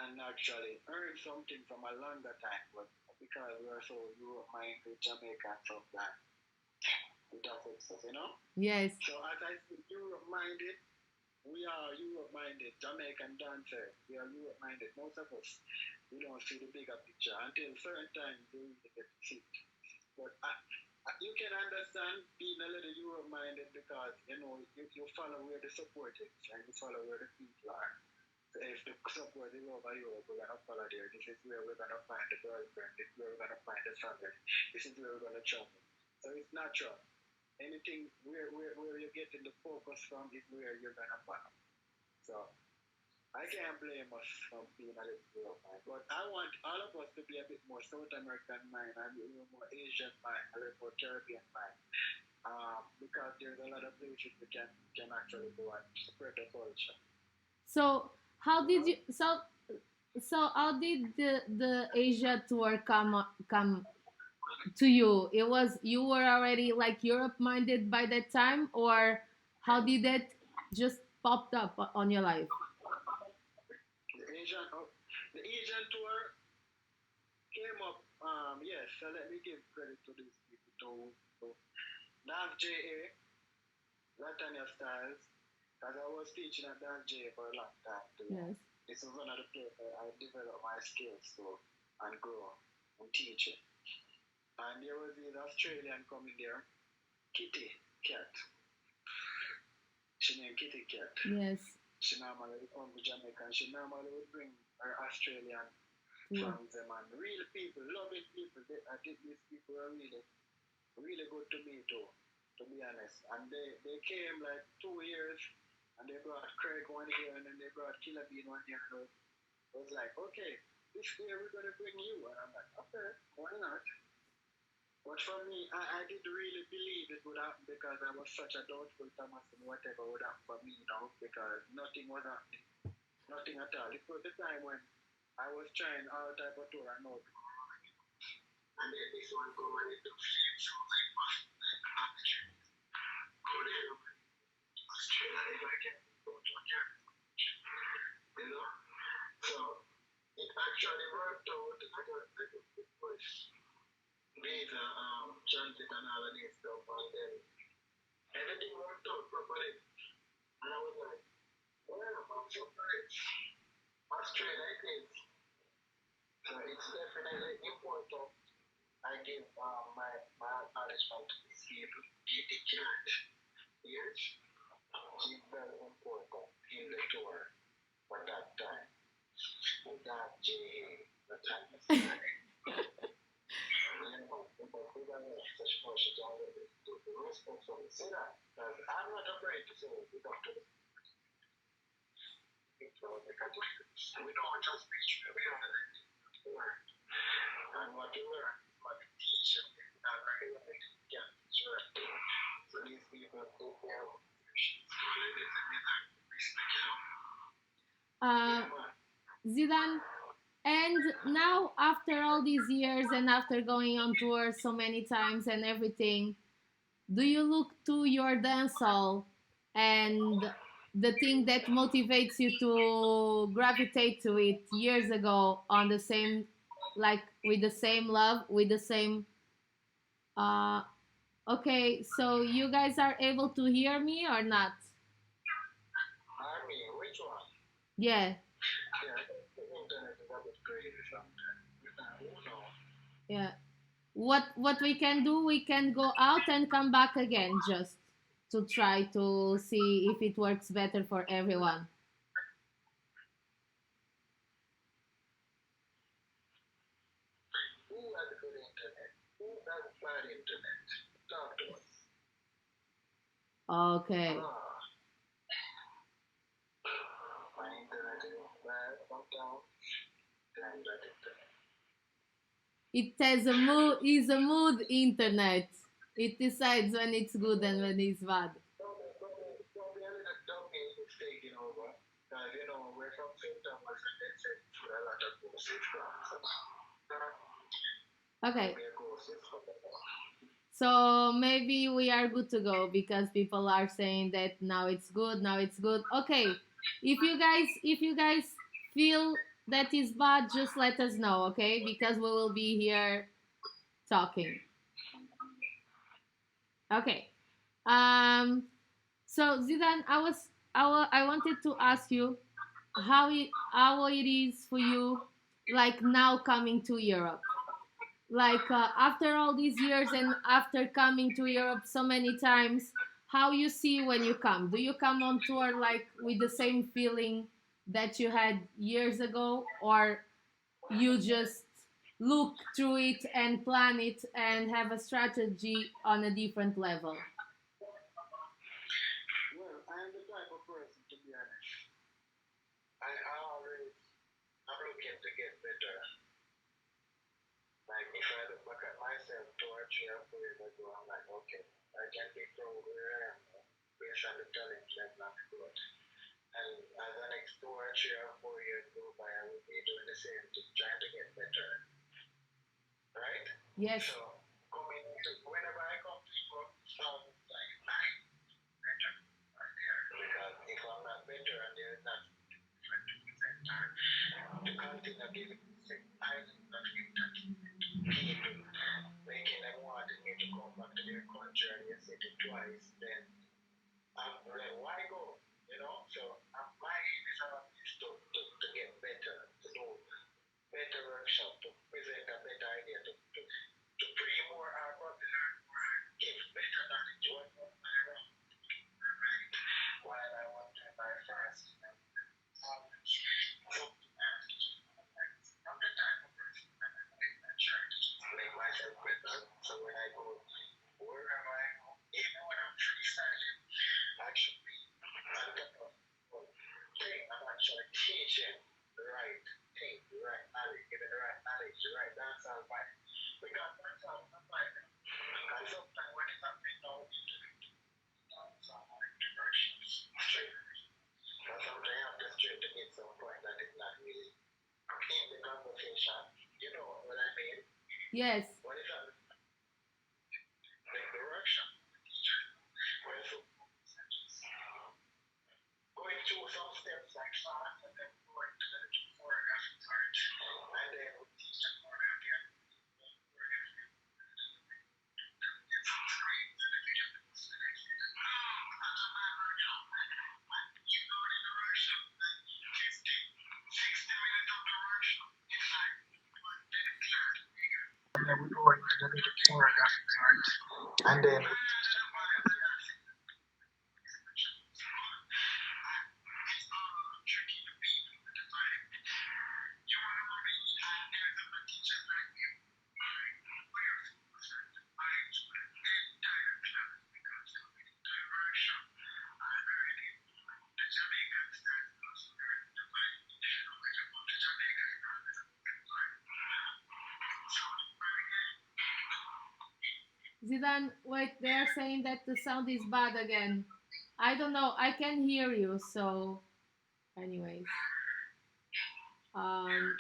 Speaker 4: and actually earn something from a longer time. But because we're so Europe minded, Jamaica and stuff that it affects us.
Speaker 3: Yes.
Speaker 4: So as I say Europe minded, we are Europe minded, Jamaican dancers, we are Europe minded. Most of us, we don't see the bigger picture until certain times we really get to see it. But you can understand being a little Europe minded because you follow where the support is and you follow where the people are. So if the support is over Europe, we're gonna follow there. This is where we're gonna find the girlfriend. This is where we're gonna find the family. This is where we're gonna travel. So it's natural. Anything where you're getting the focus from is where you're gonna follow. So I can't blame us from being a little Europe mind. But I want all of us to be a bit more South American mind, a little more Asian mind, a little more Caribbean mind. Because there's a lot of places we can actually go and spread the culture.
Speaker 3: So how
Speaker 4: You
Speaker 3: did
Speaker 4: know?
Speaker 3: you so how did the Asia tour come to you? It was, you were already like Europe minded by that time, or how did that just popped up on your life?
Speaker 4: The Asian tour came up. Yes. So let me give credit to these people to Nav JA, Latanya Styles, because I was teaching at Dance JA for a long time too.
Speaker 3: Yes.
Speaker 4: This is one of the places I developed my skills to and grow and teach it. And there was this Australian coming there, Kitty. cat. She named Kitty Cat.
Speaker 3: Yes.
Speaker 4: She normally come to Jamaica and she normally would bring her Australian
Speaker 3: Yeah.
Speaker 4: fans them and real people, loving people. I think these people are really, really good to me too, to be honest. And they came like 2 years and they brought Craig one year and then they brought Killer Bean one year. So I was like, okay, this year we're gonna bring you. And I'm like, okay, why not? But for me, I didn't really believe it would happen because I was such a doubtful Thomas and whatever would happen for me, because nothing was happening. Nothing at all. It was the time when I was trying all type of tour and no. And then this one come and it took so like go there, Australia, if I can go to Canada. You know? So it actually worked out. I got good voice. Visa, transit and all of this stuff, and then everything worked out properly. And I was like, well, I'm surprised. Australia it is. So it's definitely important. I give my acknowledgement to these people. The cat, yes, she's very important in the tour for that time. That J, the time is such emotions already to respectfully say that. Because I'm not afraid to say it without to because we don't just preach, we learn. And what you learn is what you teach. And I can teach you. So these people do their
Speaker 3: Zidan, and now after all these years and after going on tour so many times and everything, do you look to your dancehall and the thing that motivates you to gravitate to it years ago on the same, like with the same love, with the same uh okay, so you guys are able to hear me or not?
Speaker 4: Army, which one?
Speaker 3: Yeah.
Speaker 4: Yeah, the internet is a bit crazy sometimes. Who knows?
Speaker 3: Yeah. What we can do, we can go out and come back again just to try to see if it works better for everyone.
Speaker 4: Who has good internet? Who has bad internet? Talk to us.
Speaker 3: Okay.
Speaker 4: My internet is bad sometimes. And that internet.
Speaker 3: It has a mood, is a mood internet. It decides when it's good and when it's bad.
Speaker 4: Don't be a little dummy who's taking over. Because you know, we're from St. Thomas and they said a lot of gossips from.
Speaker 3: Okay.
Speaker 4: We're gossips from the
Speaker 3: So maybe we are good to go because people are saying that now it's good, now it's good. Okay. If you guys feel that is bad, just let us know, okay? Because we will be here talking. Okay. Um so Zidan, I wanted to ask you how it is for you like now coming to Europe. Like after all these years and after coming to Europe so many times, how you see when you come? Do you come on tour like with the same feeling that you had years ago, or you just look through it and plan it and have a strategy on a different level?
Speaker 4: Well, I am the type of person, to be honest. I always, I'm looking to get better. Like, if I look back at myself 2 or 3 or 4 years ago, I'm like, okay, I can be pro where I am based on the talent level I've got. And as the next 2 or 3 or 4 years go by, I will be doing the same thing, trying to get better. Right?
Speaker 3: Yes.
Speaker 4: So, whenever I come to Europe, it sounds like I'm better or there. Because if I'm not better and there's not different to present time, the content of giving I am not giving that people, making them wanting me to come back to their country and they said it twice, then I'm like, why go? You know? So my aim is to get better, to do better workshop, to present a better idea, to bring more our popular, more give better knowledge.
Speaker 3: Yes.
Speaker 4: When it's at make direction, going through some steps like fast and then going to the choreographic part, and then we teach the choreography and then we go into the little choreographic part, and then
Speaker 3: Zidan, wait, they're saying that the sound is bad again. I don't know. I can hear you, so anyways. Um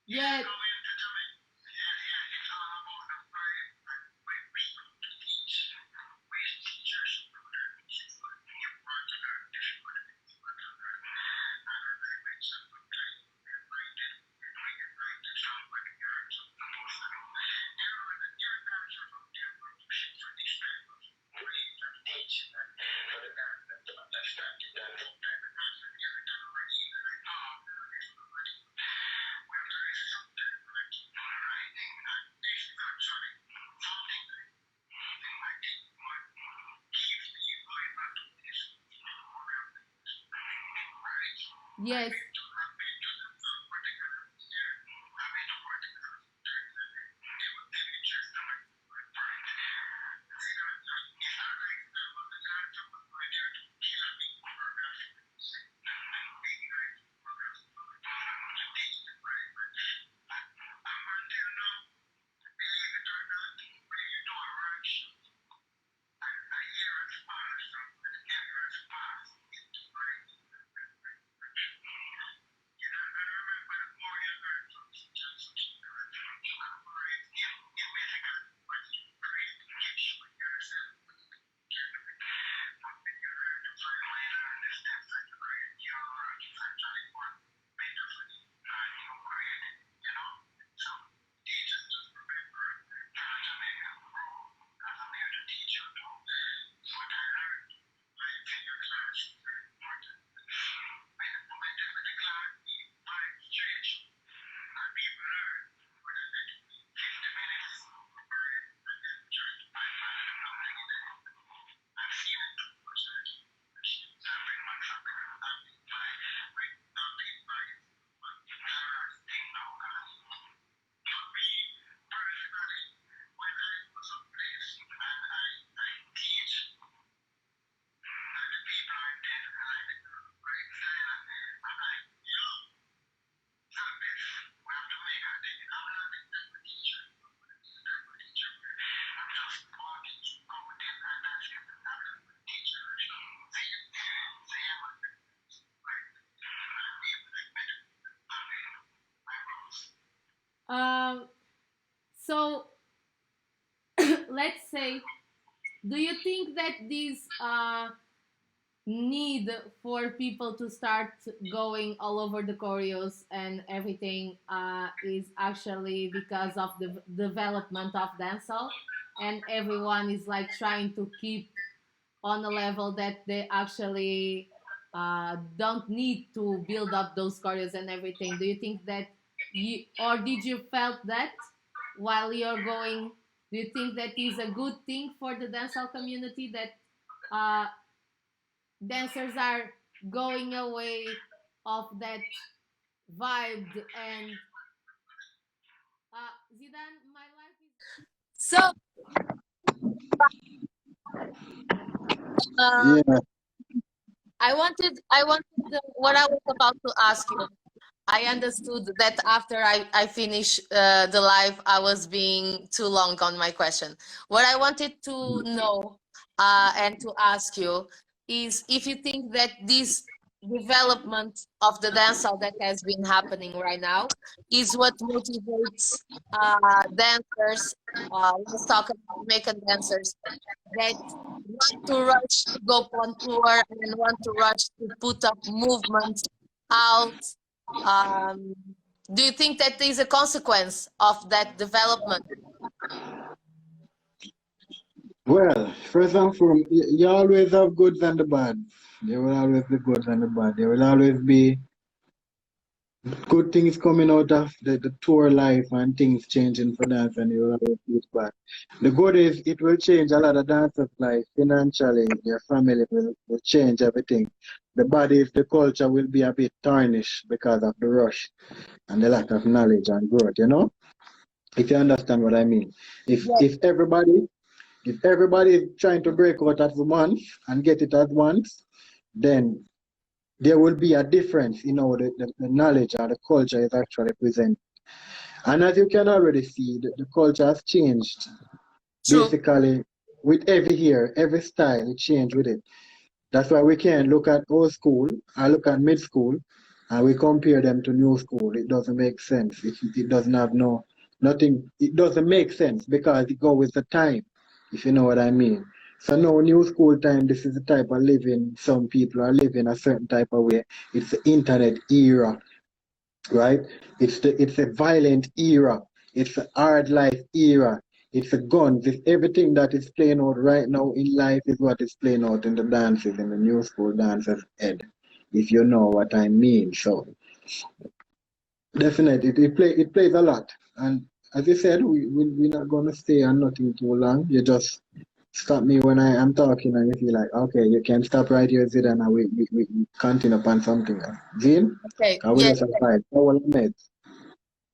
Speaker 3: yeah. Yes. So let's say, do you think that this need for people to start going all over the choreos and everything is actually because of the development of dancehall, and everyone is like trying to keep on a level that they actually don't need to build up those choreos and everything? Do you think that you, or did you felt that while you're going? Do you think that is a good thing for the dancehall community, that uh, dancers are going away of that vibe? And Zidan, my life is so.
Speaker 1: Yeah.
Speaker 3: I wanted what I was about to ask you. I understood that after I finished the live, I was being too long on my question. What I wanted to know and to ask you is if you think that development of the dancehall that has been happening right now is what motivates dancers. Let's talk about Jamaican dancers that want to rush to go on tour and want to rush to put up movements out. Um, do you think that is a consequence of that development?
Speaker 5: Well, first and foremost, you always have goods and the bad. There will always be goods and the bad. There will always be good things coming out of the tour life and things changing for dance, and you will always be bad. The good is it will change a lot of dancers' life financially. Their family will change everything. The bad is the culture will be a bit tarnished because of the rush and the lack of knowledge and growth. You know, if you understand what I mean. If everybody is trying to break out at once and get it at once, then there will be a difference in how the knowledge or the culture is actually presented. And as you can already see, the culture has changed
Speaker 3: True.
Speaker 5: basically with every year, every style, it changed with it. That's why we can't look at old school or look at mid school and we compare them to new school. It doesn't make sense. It doesn't have nothing. It doesn't make sense because it goes with the time, if you know what I mean. So now new school time, this is the type of living some people are living a certain type of way. It's the internet era, right? It's a violent era. It's a hard life era. It's a guns. It's everything that is playing out right now in life is what is playing out in the dances, in the new school dances head, if you know what I mean. So definitely it plays a lot. And as you said, we're not gonna stay on nothing too long. You just stop me when I am talking and you feel like, okay, you can stop right here, Zidan, and we continue upon something else. Zin?
Speaker 3: Okay.
Speaker 5: I will
Speaker 3: Yes.
Speaker 5: just aside.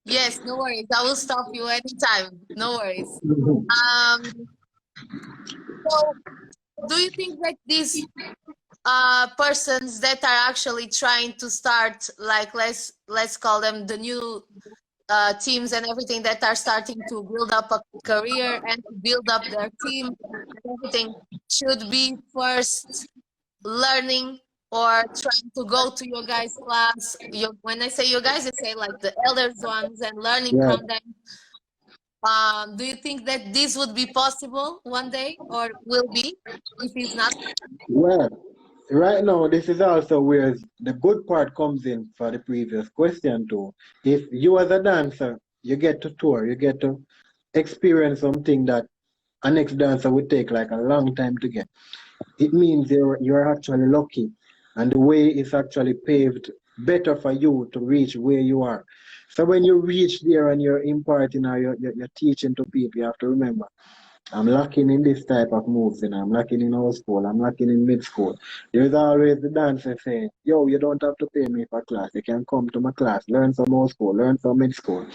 Speaker 3: Yes. No worries. I will stop you anytime. No worries. So, do you think that these persons that are actually trying to start, like let's call them the new teams and everything that are starting to build up a career and to build up their team and everything, should be first learning or trying to go to your guys' class? When I say you guys, I say like the elders ones and learning
Speaker 5: Yeah.
Speaker 3: from them. Do you think that this would be possible one day or will be if it's not?
Speaker 5: Well, right now, this is also where the good part comes in for the previous question too. If you as a dancer, you get to tour, you get to experience something that a next dancer would take like a long time to get. It means you're actually lucky, and the way is actually paved better for you to reach where you are. So when you reach there and you're imparting or you're teaching to people, you have to remember, I'm lacking in this type of moves, I'm lacking in old school, I'm lacking in mid school. There's always the dancer saying, yo, you don't have to pay me for class. You can come to my class, learn some old school, learn some mid school.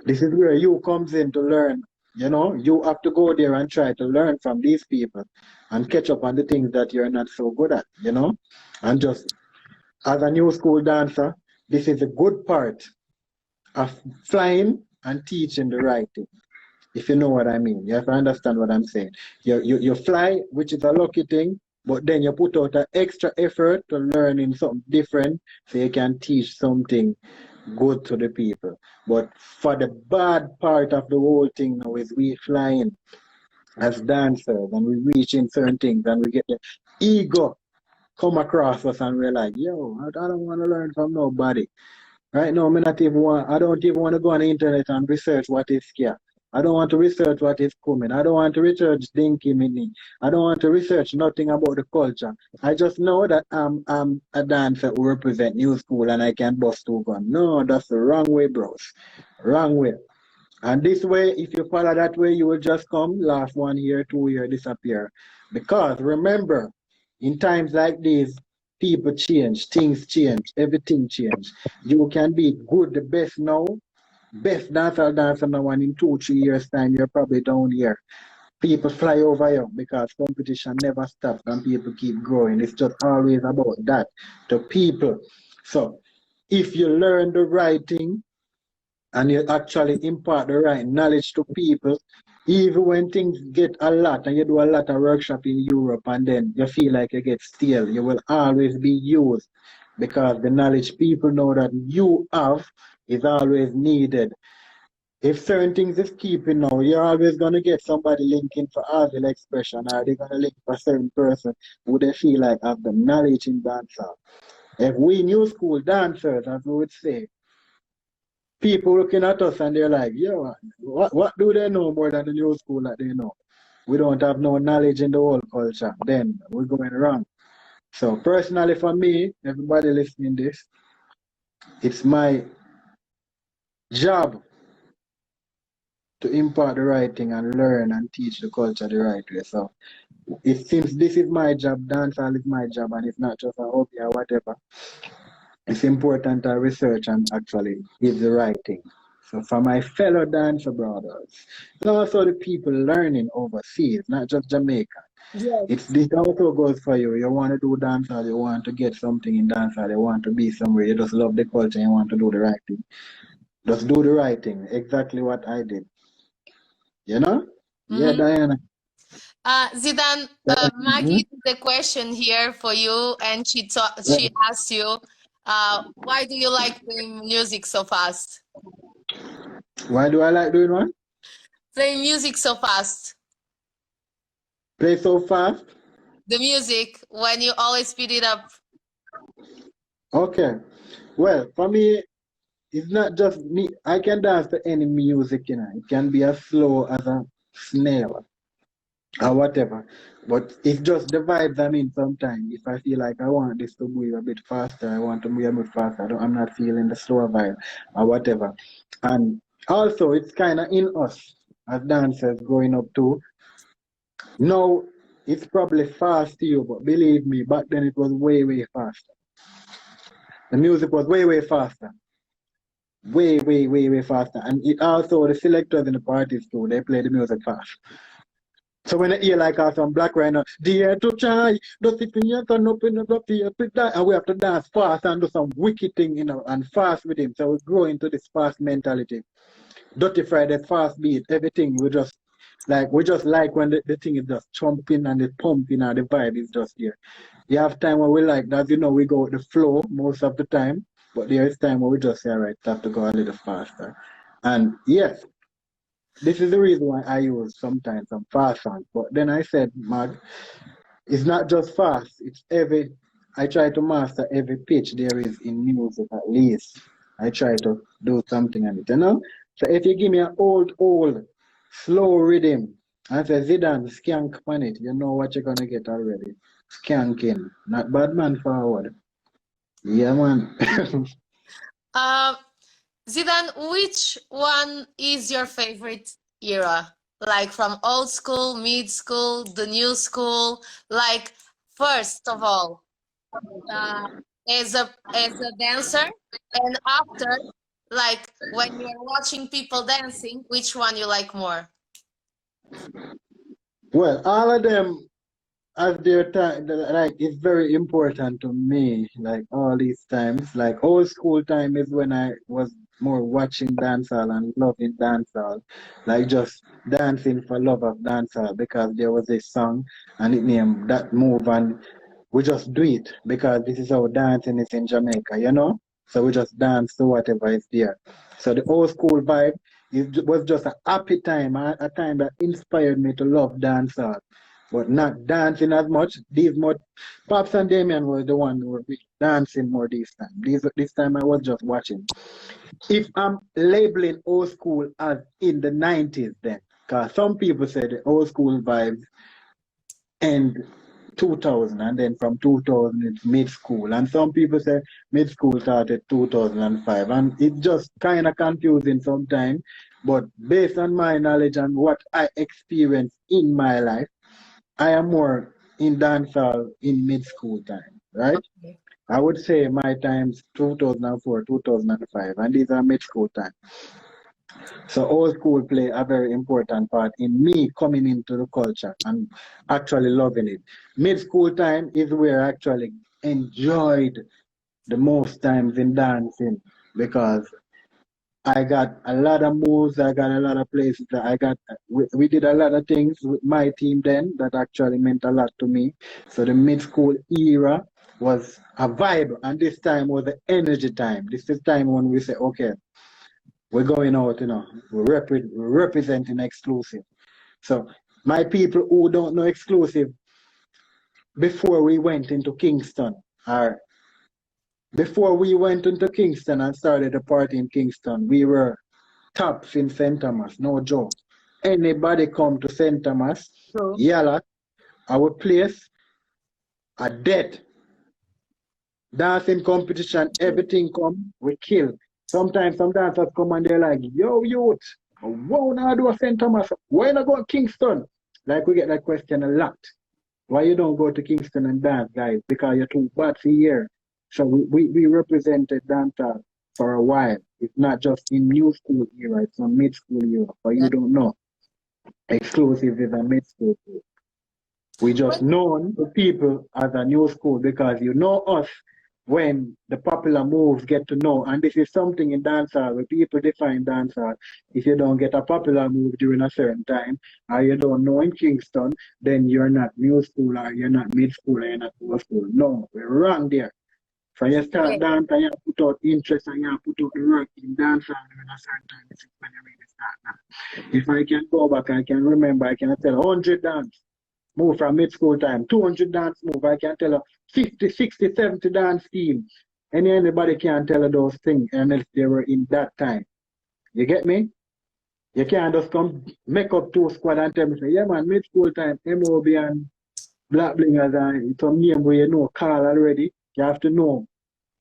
Speaker 5: This is where you comes in to learn. You know, you have to go there and try to learn from these people and catch up on the things that you're not so good at, and just as a new school dancer, this is a good part of flying and teaching the right thing. If you know what I mean, you have to understand what I'm saying. You fly, which is a lucky thing, but then you put out an extra effort to learning something different so you can teach something good to the people. But for the bad part of the whole thing now is we flying as dancers and we reaching certain things and we get the ego come across us and we're like, yo, I don't want to learn from nobody. Right now, I don't even want to go on the internet and research what is here. I don't want to research what is coming. I don't want to research Dinky Mini. I don't want to research nothing about the culture. I just know that I'm a dancer who represent new school and I can bust two guns. No, that's the wrong way, bros. Wrong way. And this way, if you follow that way, you will just come, last 1 year, 2 year, disappear. Because remember, in times like these, people change, things change, everything change. You can be good, the best now, best dancer now, and in 2-3 years' time, you're probably down here. People fly over you because competition never stops and people keep growing. It's just always about that to people. So if you learn the right thing, and you actually impart the right knowledge to people, Even when things get a lot and you do a lot of workshop in Europe and then you feel like you get stale, you will always be used because the knowledge people know that you have is always needed. If certain things is keeping now, you're always gonna get somebody linking for Harville expression or they're gonna link for a certain person who they feel like have the knowledge in dancehall. If we new school dancers, as we would say, people looking at us and they're like, yo, what do they know more than the new school that they know? We don't have no knowledge in the whole culture, then we're going wrong. So personally for me, everybody listening this, it's my job to impart the right thing and learn and teach the culture the right way. So since this is my job, dancehall is my job and it's not just a hobby or whatever, it's important to research and actually give the right thing. So for my fellow dancer brothers, and also the people learning overseas, not just Jamaica.
Speaker 3: Yes.
Speaker 5: This also goes for you. You want to do dancehall, you want to get something in dancehall, you want to be somewhere, you just love the culture, you want to do the right thing. Just do the right thing. Exactly what I did. You know? Yeah,
Speaker 3: Mm-hmm.
Speaker 5: Diana.
Speaker 3: Zidan,
Speaker 5: Mhm.
Speaker 3: Maggie did a question here for you, and she asked you, why do you like playing music so fast?
Speaker 5: Why do I like doing what?
Speaker 3: Playing music so fast.
Speaker 5: Play so fast?
Speaker 3: The music, when you always speed it up.
Speaker 5: Okay. Well, for me, it's not just me. I can dance to any music, you know. It can be as slow as a snail or whatever. But it's just the vibes I'm in sometimes. If I feel like I want this to move a bit faster, I want to move a bit faster. I'm not feeling the slower vibe or whatever. And also, it's kind of in us as dancers growing up too. Now, it's probably fast to you, but believe me, back then it was way, way faster. The music was way, way faster. Way, way, way, way faster. And it also, the selectors in the parties too, they play the music fast. So when you hear like some black right now, dear to try, don't sit in your turn up in the fear to die. And we have to dance fast and do some wicked thing, you know, and fast with him. So we grow into this fast mentality. Dirty Friday, fast beat, everything. We just like when the thing is just chomping and the pumping and the vibe is just there. You have time where we like that, you know, we go with the flow most of the time. But there is time where we just say, all right, have to go a little faster. And yes, this is the reason why I use sometimes some fast songs. But then I said, Mag, it's not just fast. I try to master every pitch there is in music at least. I try to do something on it, you know? So if you give me an old, slow rhythm, and say, Zidan, skank on it, you know what you're going to get already. Skanking, not bad man forward. Yeah, man.
Speaker 3: Zidan, which one is your favorite era? Like from old school, mid school, the new school? Like, first of all, uh, as a dancer, and after, like when you're watching people dancing, which one you like more?
Speaker 5: Well, all of them as their time, like it's very important to me. Like all these times, like old school time is when I was more watching dancehall and loving dancehall, like just dancing for love of dancehall because there was a song and it named that move and we just do it because this is how dancing is in Jamaica, you know? So we just dance to whatever is there. So the old school vibe was just a happy time, a time that inspired me to love dancehall. But not dancing as much. Pops and Damien was the one who were dancing more this time. This time I was just watching. If I'm labeling old school as in the 90s then, because some people say the old school vibes end 2000 and then from 2000 it's mid school and some people say mid school started 2005 and it's just kind of confusing sometimes, but based on my knowledge and what I experienced in my life, I am more in dancehall in mid school time, right?
Speaker 3: Okay.
Speaker 5: I would say my times 2004 2005 and these are mid school time. So old school play a very important part in me coming into the culture and actually loving it. Mid school time is where I actually enjoyed the most times in dancing because I got a lot of moves. I got a lot of places. We did a lot of things with my team then that actually meant a lot to me. So the mid school era was a vibe, and this time was the energy time. This is time when we say, okay, we're going out, we're representing exclusive. So my people who don't know exclusive, before we went into Kingston, or before we went into Kingston and started the party in Kingston, we were tops in St. Thomas, no joke. Anybody come to St. Thomas, yalla, our place, a dead. Dancing competition, everything come, we kill. Sometimes some dancers come and they're like, yo, youth, why not do a St. Thomas? Why not go to Kingston? Like we get that question a lot. Why you don't go to Kingston and dance, guys? Because you're too bad for here. So we represented dancehall for a while. It's not just in new school era, it's a mid school era. But you don't know. Exclusive is a mid school era. We just known the people as a new school because you know us when the popular moves get to know. And this is something in dancehall where people define dancehall. If you don't get a popular move during a certain time, or you don't know in Kingston, then you're not new school, or you're not mid school, or you're not old school. No, we're wrong there. So you start dance and you put out interest and you put out the work in dancehall during a certain time. This is when you really start now. If I can go back, I can remember, I can tell 100 dance move from mid-school time, 200 dance move, I can tell her 50, 60, 70 dance team. Anybody can tell her those things unless they were in that time. You get me? You can't just come make up two squad and tell me, say, yeah man, mid-school time, MOB and Black Blingers and some name where you know call already. You have to know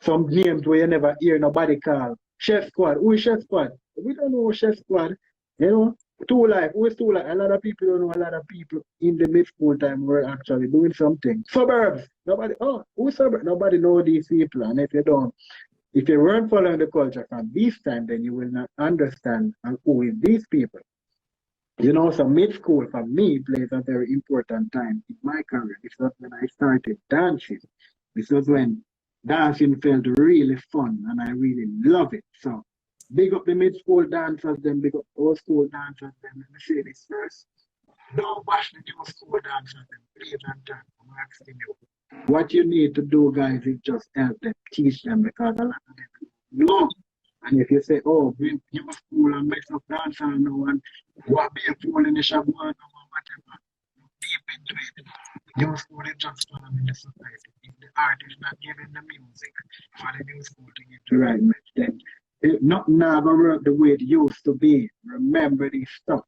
Speaker 5: some names where you never hear nobody call. Chef Squad, who is Chef Squad? We don't know Chef Squad. You know? Two Life, who is Two Life? A lot of people don't know a lot of people in the mid-school time were actually doing something. Suburbs, nobody, who's Suburbs? Nobody know these people. And if you weren't following the culture from this time, then you will not understand who is these people. You know, so mid-school for me plays a very important time in my career. This was when I started dancing. This was when dancing felt really fun and I really love it. So big up the mid-school dancers, then big up old school dancers, then let me say this first. Don't bash the new school dancers, then please and turn. I'm asking you. What you need to do, guys, is just help them, teach them, because a lot of them know. And if you say, oh, bring new school and mess up dancers now and what be a fool in the shop, whatever, deep into it. New school is just following the society. If the art is not giving the music for the new school to give the right message, then nothing now gonna work the way it used to be. Remember this stuff.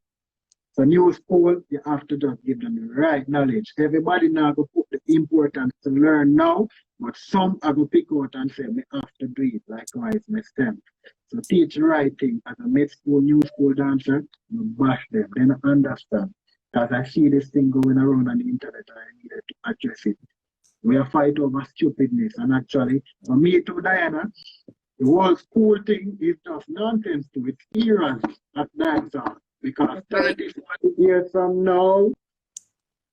Speaker 5: So new school, you have to just give them the right knowledge. Everybody now go put the importance to learn now, but some are going to pick out and say, me have to do it, likewise, my STEM. So teach the right thing. As a mid-school, new school dancer, you bash them, they don't understand. Because I see this thing going around on the internet and I needed to address it. We are fight over stupidness. And actually, for me too, Diana, the whole school thing is just nonsense to it. It's eras at dancehall. Because 30, 40 years from now,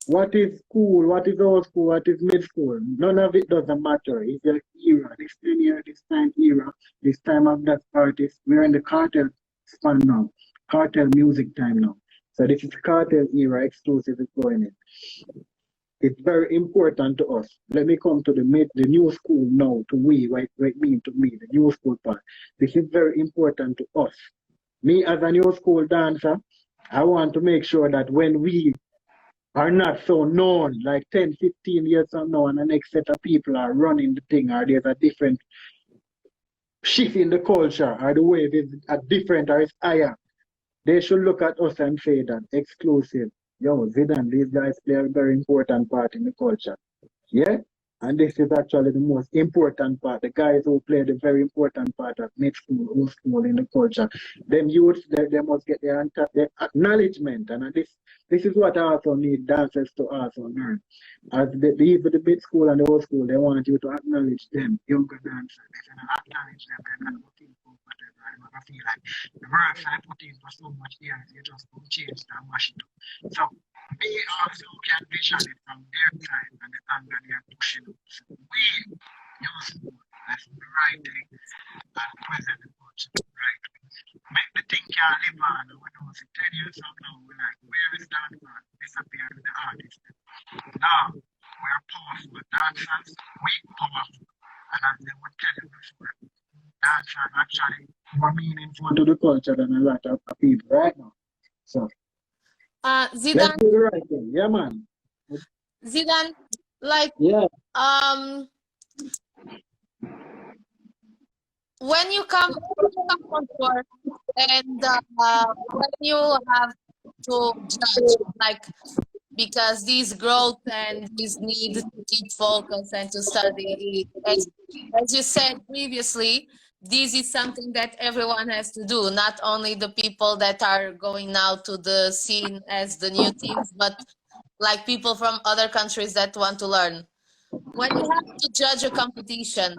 Speaker 5: what is school, what is old school, what is mid school? None of it doesn't matter. It's your era, this 10 year, this time era, this time of that artist. We're in the cartel span now, cartel music time now. So this is cartel era, exclusive is going in. It's very important to us. Let me come to the new school now, to we, what it means to me, the new school part. This is very important to us. Me as a new school dancer, I want to make sure that when we are not so known, like 10, 15 years from now, and the next set of people are running the thing, or there's a different shift in the culture, or the way it is a different, or it's higher, they should look at us and say that exclusive. Yo, Zidan, these guys play a very important part in the culture. Yeah? And this is actually the most important part. The guys who play the very important part of mid-school, old school in the culture. Them youths, they must get their acknowledgement. And this is what I also need dancers to also learn. As even the mid-school and the old school, they want you to acknowledge them, younger dancers. They can acknowledge them. They're not looking for whatever. I feel like the works I put in for so much years, you just don't change and mash it up. So, we also can vision it from their side and the angle they are pushing up. So we use that's the right thing and present the culture the right way. can't live on. We know, see, 10 years from now, we're like, where is dancehall? Disappeared with the artist. Now, we're powerful. Dancers, we powerful. And as they would tell you before, dancehall actually more meaningful to the culture than a lot of people right now. So, let's
Speaker 3: Zidan,
Speaker 5: do the right thing. Yeah, man.
Speaker 3: Zidan, like,
Speaker 5: Yeah.
Speaker 3: when you come on tour and when you have to judge, like, because this growth and this need to keep focus and to study, as you said previously, this is something that everyone has to do, not only the people that are going now to the scene as the new teams, but like people from other countries that want to learn. When you have to judge a competition,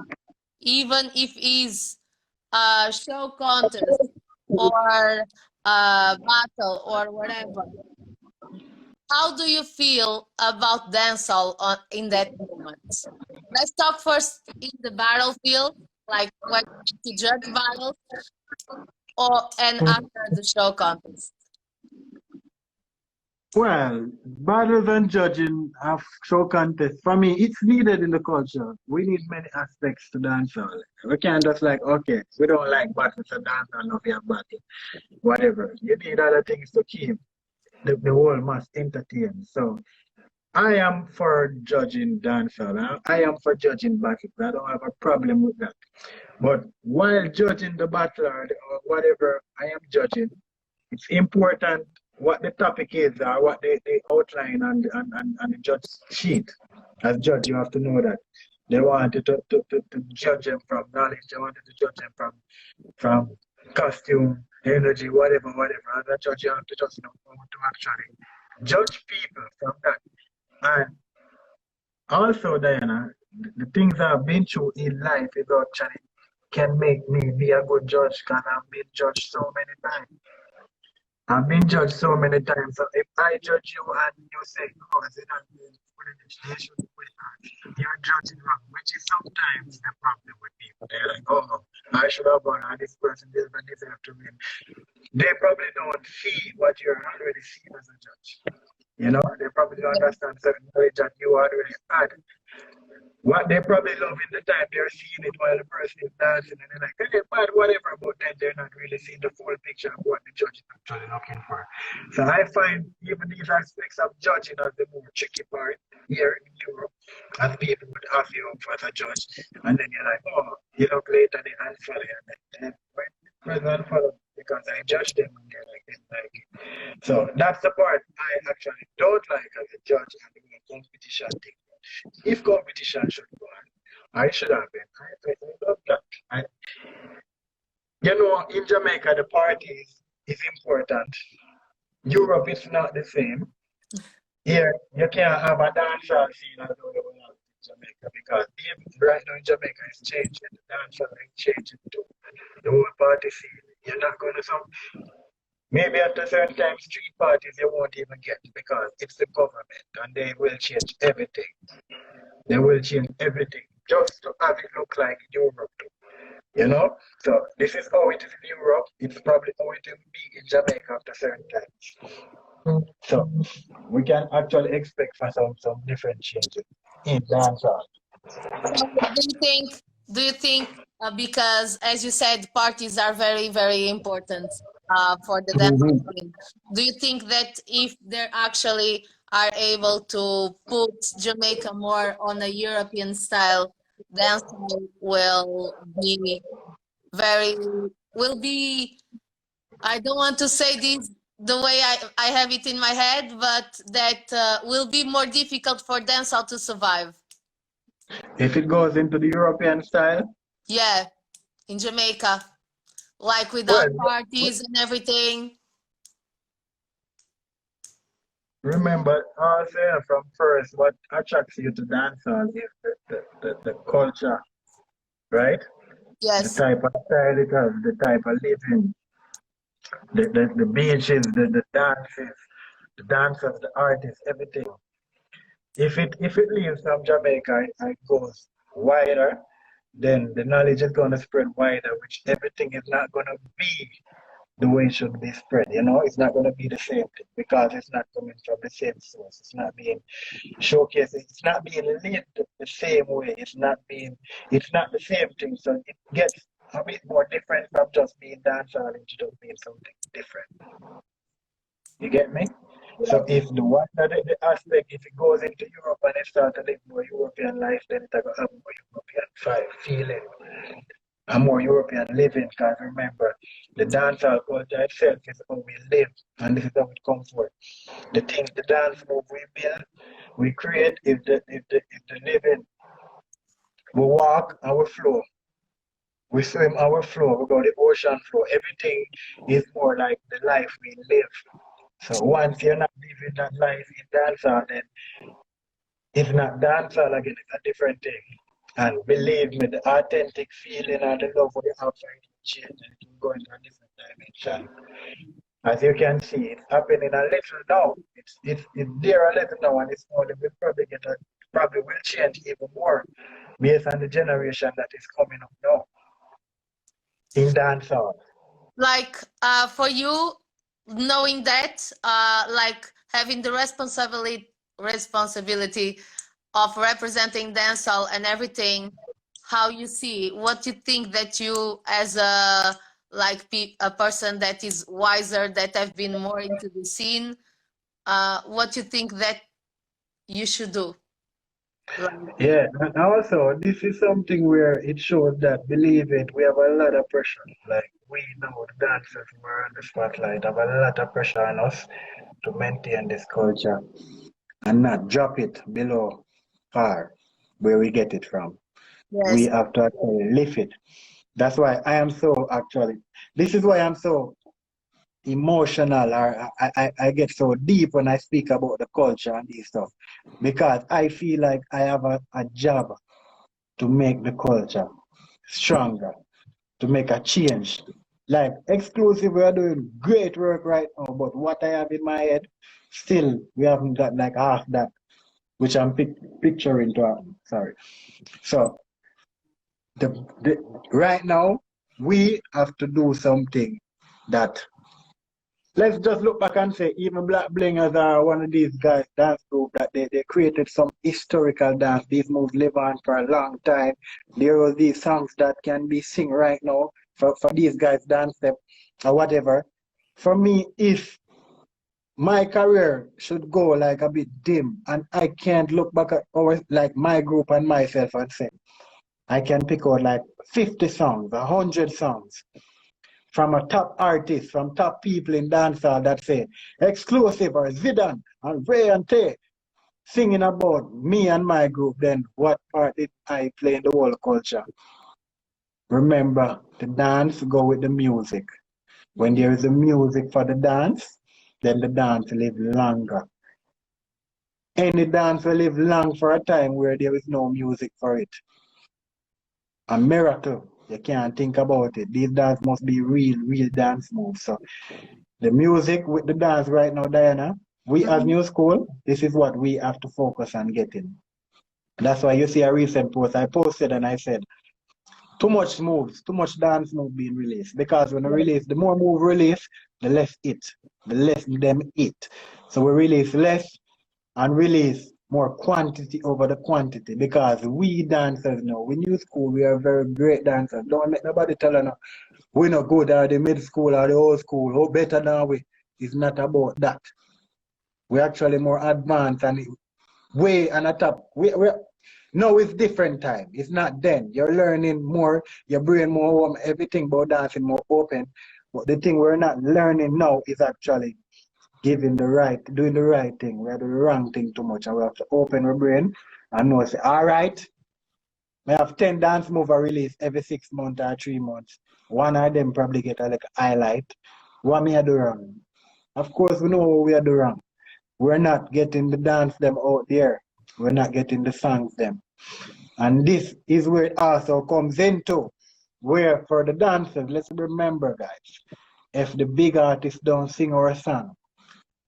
Speaker 3: even if it's a show contest or a battle or whatever, how do you feel about dancehall in that moment? Let's talk first in the battlefield, like when you judge battles, and after the show contest.
Speaker 5: Well, battles and judging of show contests, for me, it's needed in the culture. We need many aspects to dancehall. We can't just like, okay, we don't like battles, so dancehall, no, we have battle. Whatever. You need other things to keep the whole mass entertained. So I am for judging dancehall. I am for judging battles. I don't have a problem with that. But while judging the battle or whatever I am judging, it's important what the topic is or what they outline on the judge sheet. As judge, you have to know that they wanted to judge them from knowledge. They wanted to judge them from costume, energy, whatever. As a judge, you have to just know how to actually judge people from that. And also, Diana, the things I've been through in life is actually can make me be a good judge because I've been judged so many times. I've been judged so many times. So if I judge you and you say, oh, Zidan, you're judging wrong, which is sometimes the problem with people. They're like, oh, I should have won, and this person doesn't deserve to win. They probably don't see what you're already seen as a judge. You know, they probably don't understand certain knowledge that you already had. What they probably love in the time they're seeing it while the person is dancing and they're like, hey, bad, whatever, but then they're not really seeing the full picture of what the judge is actually looking for. So I find even these aspects of judging as the more tricky part here in Europe, as people would have you up as a judge, and then you're like, oh, you look later, they unfollow you, and then when unfollow because I judge them and they're like, they like it. So that's the part I actually don't like as a judge and the competition thing. If competition should go on, I should have been. I love that. You know, in Jamaica, the parties is important. Europe is not the same. Here, you can't have a dancehall scene as though you have in Jamaica because even right now in Jamaica is changing. The dancehall is changing too. The whole party scene. You're not going to maybe at a certain time, street parties you won't even get because it's the government and they will change everything. They will change everything just to have it look like Europe too. You know? So this is how it is in Europe. It's probably how it will be in Jamaica after certain times. So we can actually expect for some different changes in dancehall.
Speaker 3: So do you think because as you said, parties are very, very important for the dance scene, do you think that if they actually are able to put Jamaica more on a European style, dance will be will be, I don't want to say this the way I have it in my head, but that will be more difficult for dancehall to survive?
Speaker 5: If it goes into the European style?
Speaker 3: Yeah, in Jamaica. Like without parties and everything.
Speaker 5: Remember, I'll say from first, what attracts you to dancehall is the culture, right?
Speaker 3: Yes.
Speaker 5: The type of style it has, the type of living, the beaches, the dances, the dancers, the artists, everything. If it leaves from Jamaica and goes wider, then the knowledge is going to spread wider, which everything is not going to be the way it should be spread. You know, it's not going to be the same thing because it's not coming from the same source. It's not being showcased. It's not being lived the same way. It's not the same thing. So it gets a bit more different from just being dancehall into just being something different. You get me? So if the aspect, if it goes into Europe and it starts to live more European life, then it's going to have more European feeling and more European living. Because remember, the dancehall culture itself is how we live, and this is how it comes forth. The dance move we build, we create, if the living, we walk and we flow. We swim and we flow, we go the ocean flow. Everything is more like the life we live. So once you're not living that life in dancehall, then it's not dancehall again, it's a different thing. And believe me, the authentic feeling and the love for the outside will change and it will go into a different dimension. As you can see, it's happening a little now. It's there a little now, and it's only will probably will change even more based on the generation that is coming up now in dancehall.
Speaker 3: Like for you, knowing that, like having the responsibility of representing dancehall and everything, how you see, what you think that you as a person that is wiser, that have been more into the scene, what you think that you should do?
Speaker 5: Yeah, and also this is something where it shows that, believe it, we have a lot of pressure. Like we know the dancers who are on the spotlight have a lot of pressure on us to maintain this culture and not drop it below par where we get it from. We
Speaker 3: Yes.
Speaker 5: have to actually lift it. That's why this is why I'm so emotional, or I get so deep when I speak about the culture and this stuff, because I feel like I have a job to make the culture stronger, to make a change. Like Xqlusiv, we are doing great work right now, but what I have in my head, still we haven't got like half that, which I'm picturing to happen. Sorry. So right now we have to do something that, let's just look back and say, even Black Blingers are one of these guys, dance group, that they created some historical dance. These moves live on for a long time. There are these songs that can be sing right now for these guys, dance step or whatever. For me, if my career should go like a bit dim and I can't look back at like my group and myself and say, I can pick out like 50 songs, 100 songs from a top artist, from top people in dancehall that say Xqlusiv or Zidan and Ray and Tay singing about me and my group, then what part did I play in the whole culture? Remember, the dance go with the music. When there is a music for the dance, then the dance live longer. Any dance will live long for a time where there is no music for it. A miracle. You can't think about it. These dance must be real dance moves. So the music with the dance right now, Diana, we as New School, this is what we have to focus on getting. That's why you see a recent post I posted and I said, too much moves, too much dance move being released. Because when I release, the more move release, the less them eat. So we release less and release more quantity over the quantity, because we dancers know, we New School, we are very great dancers. Don't let nobody tell us we're not good at the mid school or the old school, how better than we. It's not about that. We're actually more advanced and way on the top. No, it's different time. It's not then. You're learning more, your brain more warm, everything about dancing more open. But the thing we're not learning now is actually doing the right thing. We are doing the wrong thing too much, and we have to open our brain and know, say, all right, we have 10 dance moves release every 6 months or 3 months. One of them probably get a highlight. What me I do wrong? Of course, we know what we are doing wrong. We're not getting the dance them out there. We're not getting the songs them. And this is where it also comes into, where for the dancers, let's remember, guys, if the big artists don't sing our song,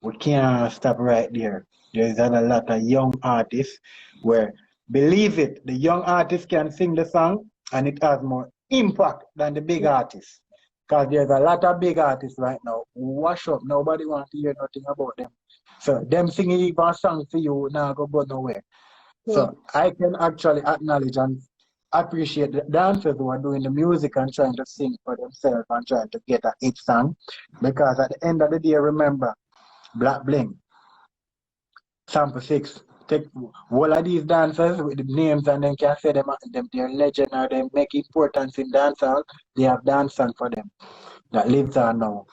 Speaker 5: we can't stop right there. There's a lot of young artists where, believe it, the young artists can sing the song and it has more impact than the big artists. Because there's a lot of big artists right now who wash up. Nobody wants to hear nothing about them. So them singing even a song for you now go nowhere.
Speaker 3: True.
Speaker 5: So I can actually acknowledge and appreciate the dancers who are doing the music and trying to sing for themselves and trying to get a hit song. Because at the end of the day, remember, Black Bling, Sample 6, take all of these dancers with the names and then can say they're legend or they make importance in dancehall. They have dance song for them that lives on now,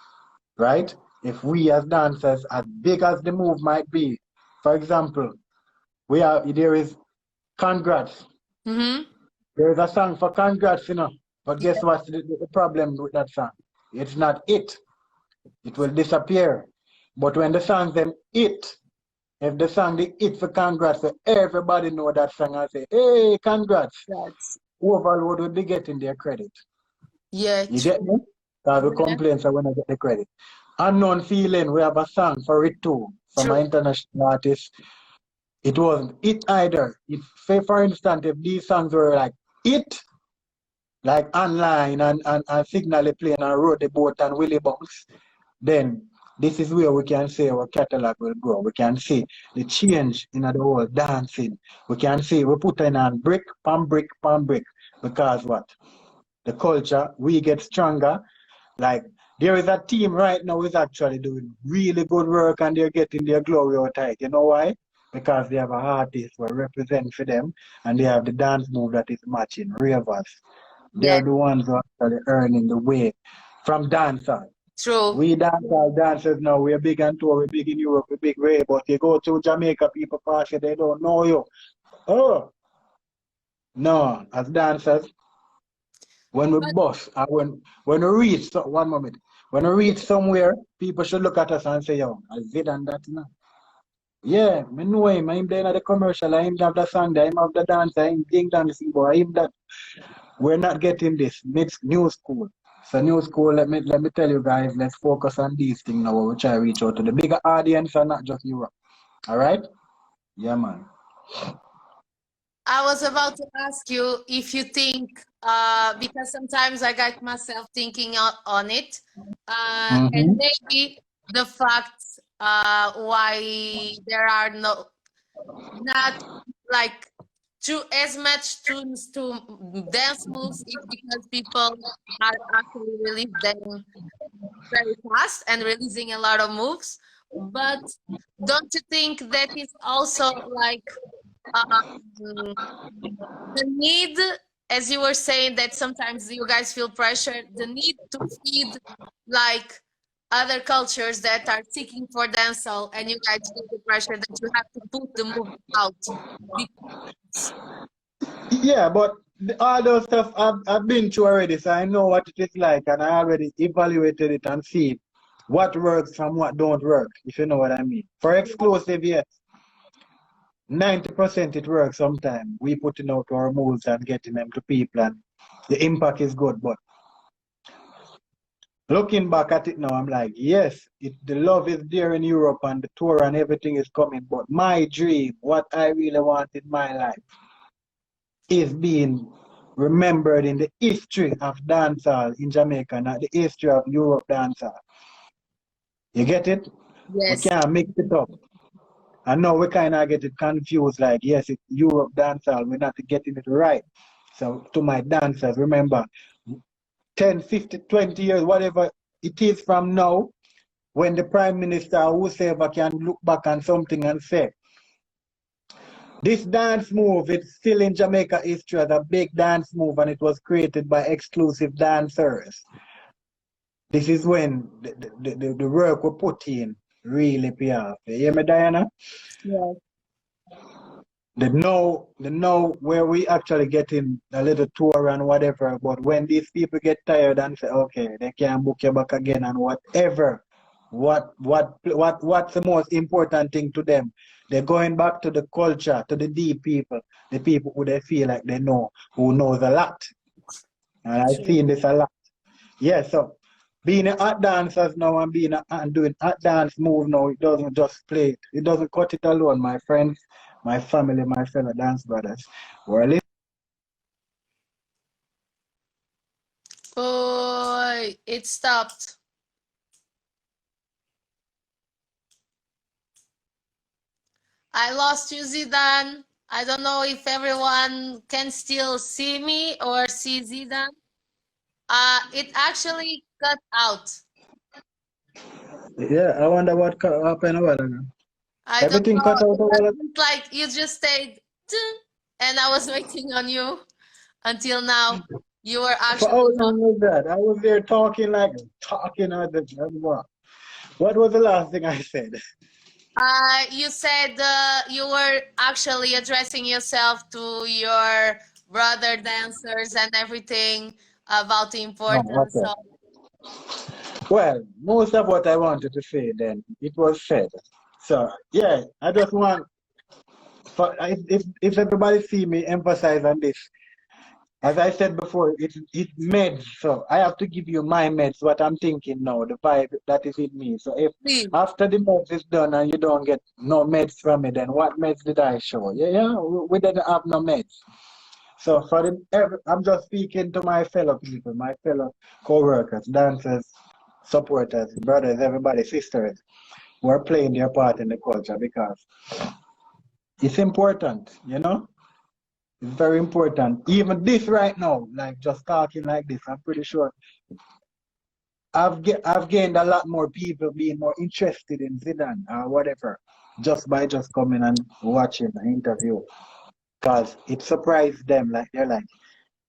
Speaker 5: right? If we as dancers, as big as the move might be, for example, there is Congrats.
Speaker 3: Mm-hmm.
Speaker 5: There is a song for Congrats, But
Speaker 3: Yeah.
Speaker 5: guess what's the problem with that song? It's not it. It will disappear. But when the song them it, if the song the it for Congrats, so everybody know that song and say, hey, Congrats.
Speaker 3: That's
Speaker 5: Overload will be getting their credit.
Speaker 3: yeah.
Speaker 5: You
Speaker 3: True.
Speaker 5: get me? Because the
Speaker 3: Yeah.
Speaker 5: complaints are when I get the credit. Unknown Feeling, we have a song for it too. From
Speaker 3: True.
Speaker 5: an international artist. It wasn't it either. If, say for instance, if these songs were like it, like online and Signally playing and Road the Boat and Willie Bounce, then this is where we can say our catalog will grow. We can see the change in the whole dancing. We can see we put in on brick, palm brick, palm brick. Because what? The culture, we get stronger. Like there is a team right now who's actually doing really good work and they're getting their glory out of it. You know why? Because they have an artist who represent for them and they have the dance move that is matching ravers.
Speaker 3: Yeah.
Speaker 5: They're the ones who are actually earning the way from dancers.
Speaker 3: True.
Speaker 5: We dancers now, we're big on tour, we're big in Europe, we're big way, but you go to Jamaica, people pass you, they don't know you. Oh, no, as dancers, when we
Speaker 3: But
Speaker 5: bust, and when we reach, one moment, when we reach somewhere, people should look at us and say, yo, I Zidan that now. Yeah, me know him, I'm there in the commercial, I'm have the song, I'm have the dance, I'm ding dancing, boy, I'm that. We're not getting this. It's new school. So new school, let me tell you guys, let's focus on these things now. We try to reach out to the bigger audience and not just Europe. All right? Yeah, man.
Speaker 3: I was about to ask you if you think, because sometimes I got myself thinking on it, and
Speaker 5: Mm-hmm.
Speaker 3: maybe the fact why there are not like as much tunes to dance moves is because people are actually releasing them very fast and releasing a lot of moves. But don't you think that is also like um, the need, as you were saying, that sometimes you guys feel pressure, the need to feed like other cultures that are seeking for dancehall, and you guys feel the pressure that you have to put the move out. Because,
Speaker 5: Yeah, but all those stuff I've been through already, so I know what it is like, and I already evaluated it and see what works from what don't work, if you know what I mean. For exclusive, yes, 90% it works sometimes. We putting out our moves and getting them to people, and the impact is good, but looking back at it now, I'm like, yes, the love is there in Europe and the tour and everything is coming. But my dream, what I really want in my life, is being remembered in the history of dancehall in Jamaica, not the history of Europe dancehall. You get it? We
Speaker 3: yes,
Speaker 5: can't mix it up. And now we kind of get it confused, like, yes, it's Europe dancehall, we're not getting it right. So to my dancers, remember, 10, 50, 20 years, whatever it is from now, when the Prime Minister or whoever can look back on something and say, this dance move, it's still in Jamaica history as a big dance move and it was created by exclusive dancers. This is when the work we put in really pay off. You hear me, Diana?
Speaker 3: yes,
Speaker 5: The know where we actually getting a little tour and whatever, but when these people get tired and say, okay, they can't book you back again and whatever, what's the most important thing to them? They're going back to the culture, to the deep people, the people who they feel like they know, who knows a lot. And I've
Speaker 3: true.
Speaker 5: seen this a lot. Yeah, so being a hot dancers now and and doing hot dance move now, it doesn't just play it. It doesn't cut it alone, my friends, my family, my fellow dance brothers. We're
Speaker 3: Boy, Sorry, it stopped. I lost you, Zidan. I don't know if everyone can still see me or see Zidan. It actually cut out.
Speaker 5: Yeah, I wonder what happened over there.
Speaker 3: I don't
Speaker 5: Everything
Speaker 3: know.
Speaker 5: cut out over
Speaker 3: It's like you just stayed, "Dun," and I was waiting on you until now. You were
Speaker 5: For how
Speaker 3: actually
Speaker 5: long was that? I was there talking at the what was the last thing I said?
Speaker 3: You said you were actually addressing yourself to your brother dancers and everything about the
Speaker 5: Oh,
Speaker 3: importance
Speaker 5: okay.
Speaker 3: of.
Speaker 5: Well, most of what I wanted to say then, it was said. So yeah, I just want for if everybody see me emphasize on this, as I said before, it meds. So I have to give you my meds, what I'm thinking now, the vibe that is in me. So if
Speaker 3: Please.
Speaker 5: after the meds is done and you don't get no meds from me, then what meds did I show? Yeah, we didn't have no meds. So for I'm just speaking to my fellow people, my fellow co-workers, dancers, supporters, brothers, everybody, sisters, who are playing their part in the culture because it's important, you know? It's very important. Even this right now, like just talking like this, I'm pretty sure I've gained a lot more people being more interested in Zidane or whatever just by just coming and watching the interview. Because it surprised them. Like they're like,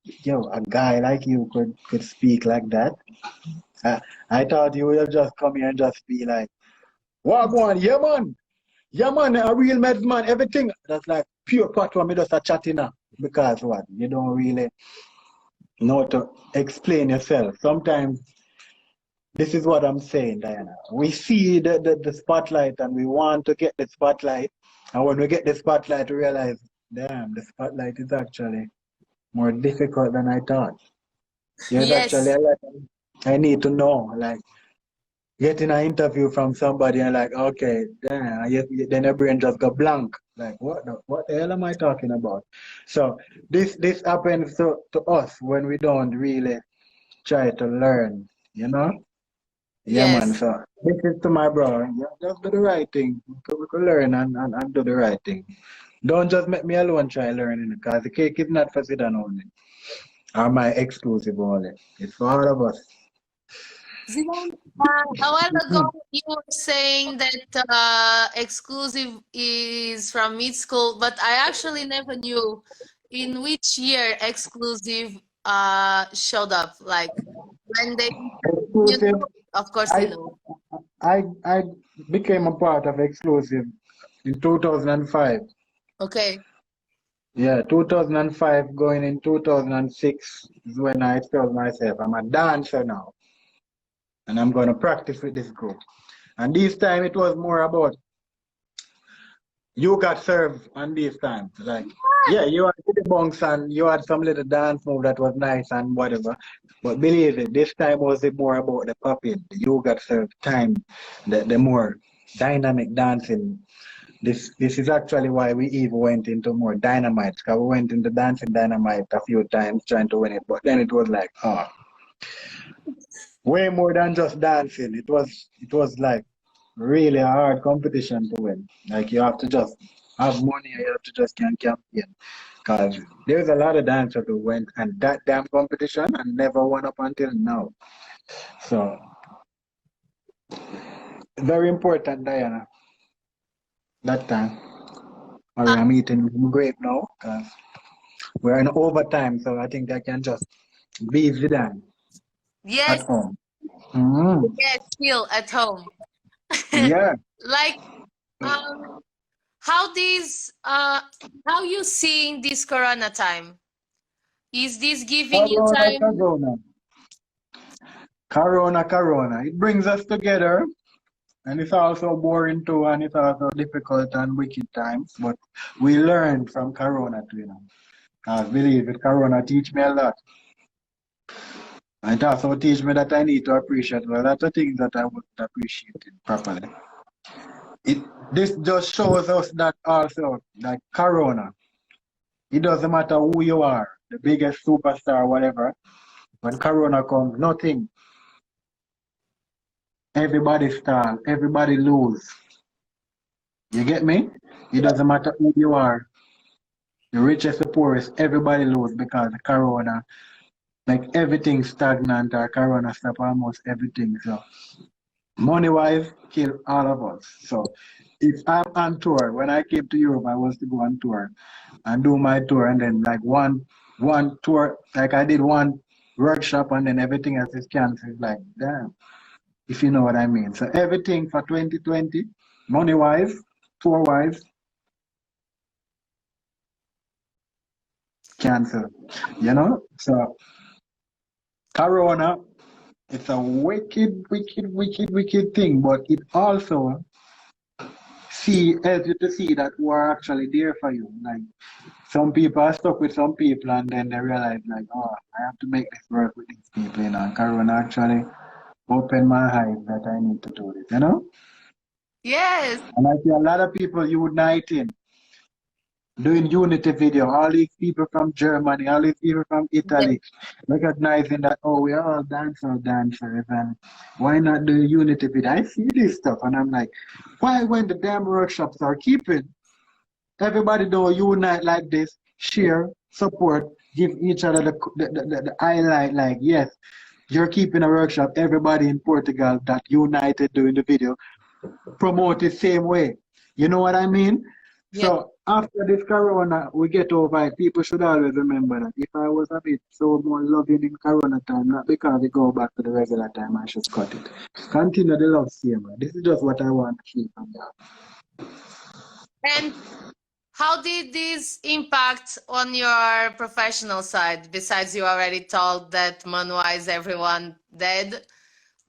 Speaker 5: yo, a guy like you could speak like that. I, I thought you would have just come here and just be like, what one, yeah man. Yeah man, a real Meds man, everything. That's like pure part me just a chatting now. Because what? You don't really know to explain yourself. Sometimes this is what I'm saying, Diana. We see the spotlight and we want to get the spotlight. And when we get the spotlight, we realize, damn, the spotlight is actually more difficult than I thought. Yes, actually,
Speaker 3: Yes,
Speaker 5: I need to know, like, getting an interview from somebody and like, okay, damn, then your brain just go blank. Like, what the hell am I talking about? So this happens to us when we don't really try to learn, you know? Yeah, man.
Speaker 3: yes,
Speaker 5: So this is to my brother. Yeah, just do the right thing. We could learn and do the right thing. Don't just make me alone try learning because the cake is not for Zidan only. Or my exclusive only. It's for all of us.
Speaker 3: Zidan, a while ago
Speaker 5: Mhm.
Speaker 3: you were saying that exclusive is from mid school, but I actually never knew in which year exclusive showed up. Like when they, you
Speaker 5: Exclusive.
Speaker 3: know, of course you
Speaker 5: I
Speaker 3: know.
Speaker 5: I became a part of exclusive in 2005.
Speaker 3: Okay.
Speaker 5: Yeah, 2005 going in 2006 is when I told myself I'm a dancer now and I'm going to practice with this group. And this time it was more about you got served on these times. Like, yeah, you had the bunks and you had some little dance move that was nice and whatever. But believe it, this time was it more about the popping, the you got served time, the more dynamic dancing. This is actually why we even went into more dynamite. Because we went into dancing dynamite a few times trying to win it. But then it was like, oh, way more than just dancing. It was like really a hard competition to win. Like you have to just have money, you have to just can campaign. Cause there's a lot of dancers who went and that damn competition and never won up until now. So very important, Diana. That time. Or
Speaker 3: Uh,
Speaker 5: I'm eating grape now, cause we're in overtime, so I think I can just be Zidane at
Speaker 3: yes,
Speaker 5: home. Mm,
Speaker 3: yes, still at home.
Speaker 5: yeah.
Speaker 3: Like um how these how you seeing this corona time? Is this giving you
Speaker 5: Corona,
Speaker 3: time?
Speaker 5: Corona. Corona, Corona. It brings us together. And it's also boring too, and it's also difficult and wicked times. But we learn from Corona too, you know. I believe it, Corona teach me a lot. And it also teach me that I need to appreciate a lot of things that I wouldn't appreciate it properly. It this just shows us that also, like Corona, it doesn't matter who you are, the biggest superstar, whatever. When Corona comes, nothing. everybody stall, everybody lose. You get me? It doesn't matter who you are, the richest, the poorest, everybody lose because the corona, like everything stagnant or corona stop almost everything. So money wise, kill all of us. So if I'm on tour, when I came to Europe, I was to go on tour and do my tour, and then like one tour, like I did one workshop, and then everything else is canceled. Like damn, if you know what I mean. So everything for 2020, money wise, tour wise, cancel. You know, so Corona, it's a wicked thing, but it also helps you to see that who are actually there for you. Like some people are stuck with some people, and then they realize like, oh, I have to make this work with these people. You know, and Corona actually opened my eyes that I need to do this. You know,
Speaker 3: Yes.
Speaker 5: and I see a lot of people uniting, doing unity video, all these people from Germany, all these people from
Speaker 3: Yes.
Speaker 5: Italy, recognizing that, oh, we're all dancers, and why not do unity video? I see this stuff, and I'm like, why when the damn workshops are keeping, everybody do unite like this, share, support, give each other the highlight, like, yes, you're keeping a workshop, everybody in Portugal that united doing the video, promote it same way. You know what I mean?
Speaker 3: Yes.
Speaker 5: So after this corona, we get over it. People should always remember that if I was a bit so more loving in corona time, not because we go back to the regular time, I should cut it. Continue the love same. This is just what I want to keep from you.
Speaker 3: And how did this impact on your professional side? Besides, you already told that money-wise everyone dead,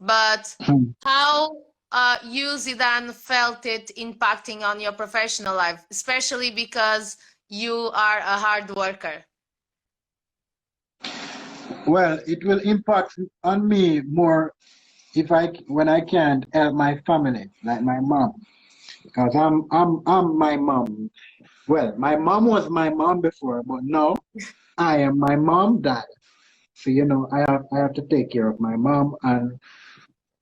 Speaker 3: but how you, Zidan, felt it impacting on your professional life, especially because you are a hard worker?
Speaker 5: Well, it will impact on me more when I can't help my family, like my mom, because I'm my mom. Well, my mom was my mom before, but now I am my mom dad. So you know, I have to take care of my mom and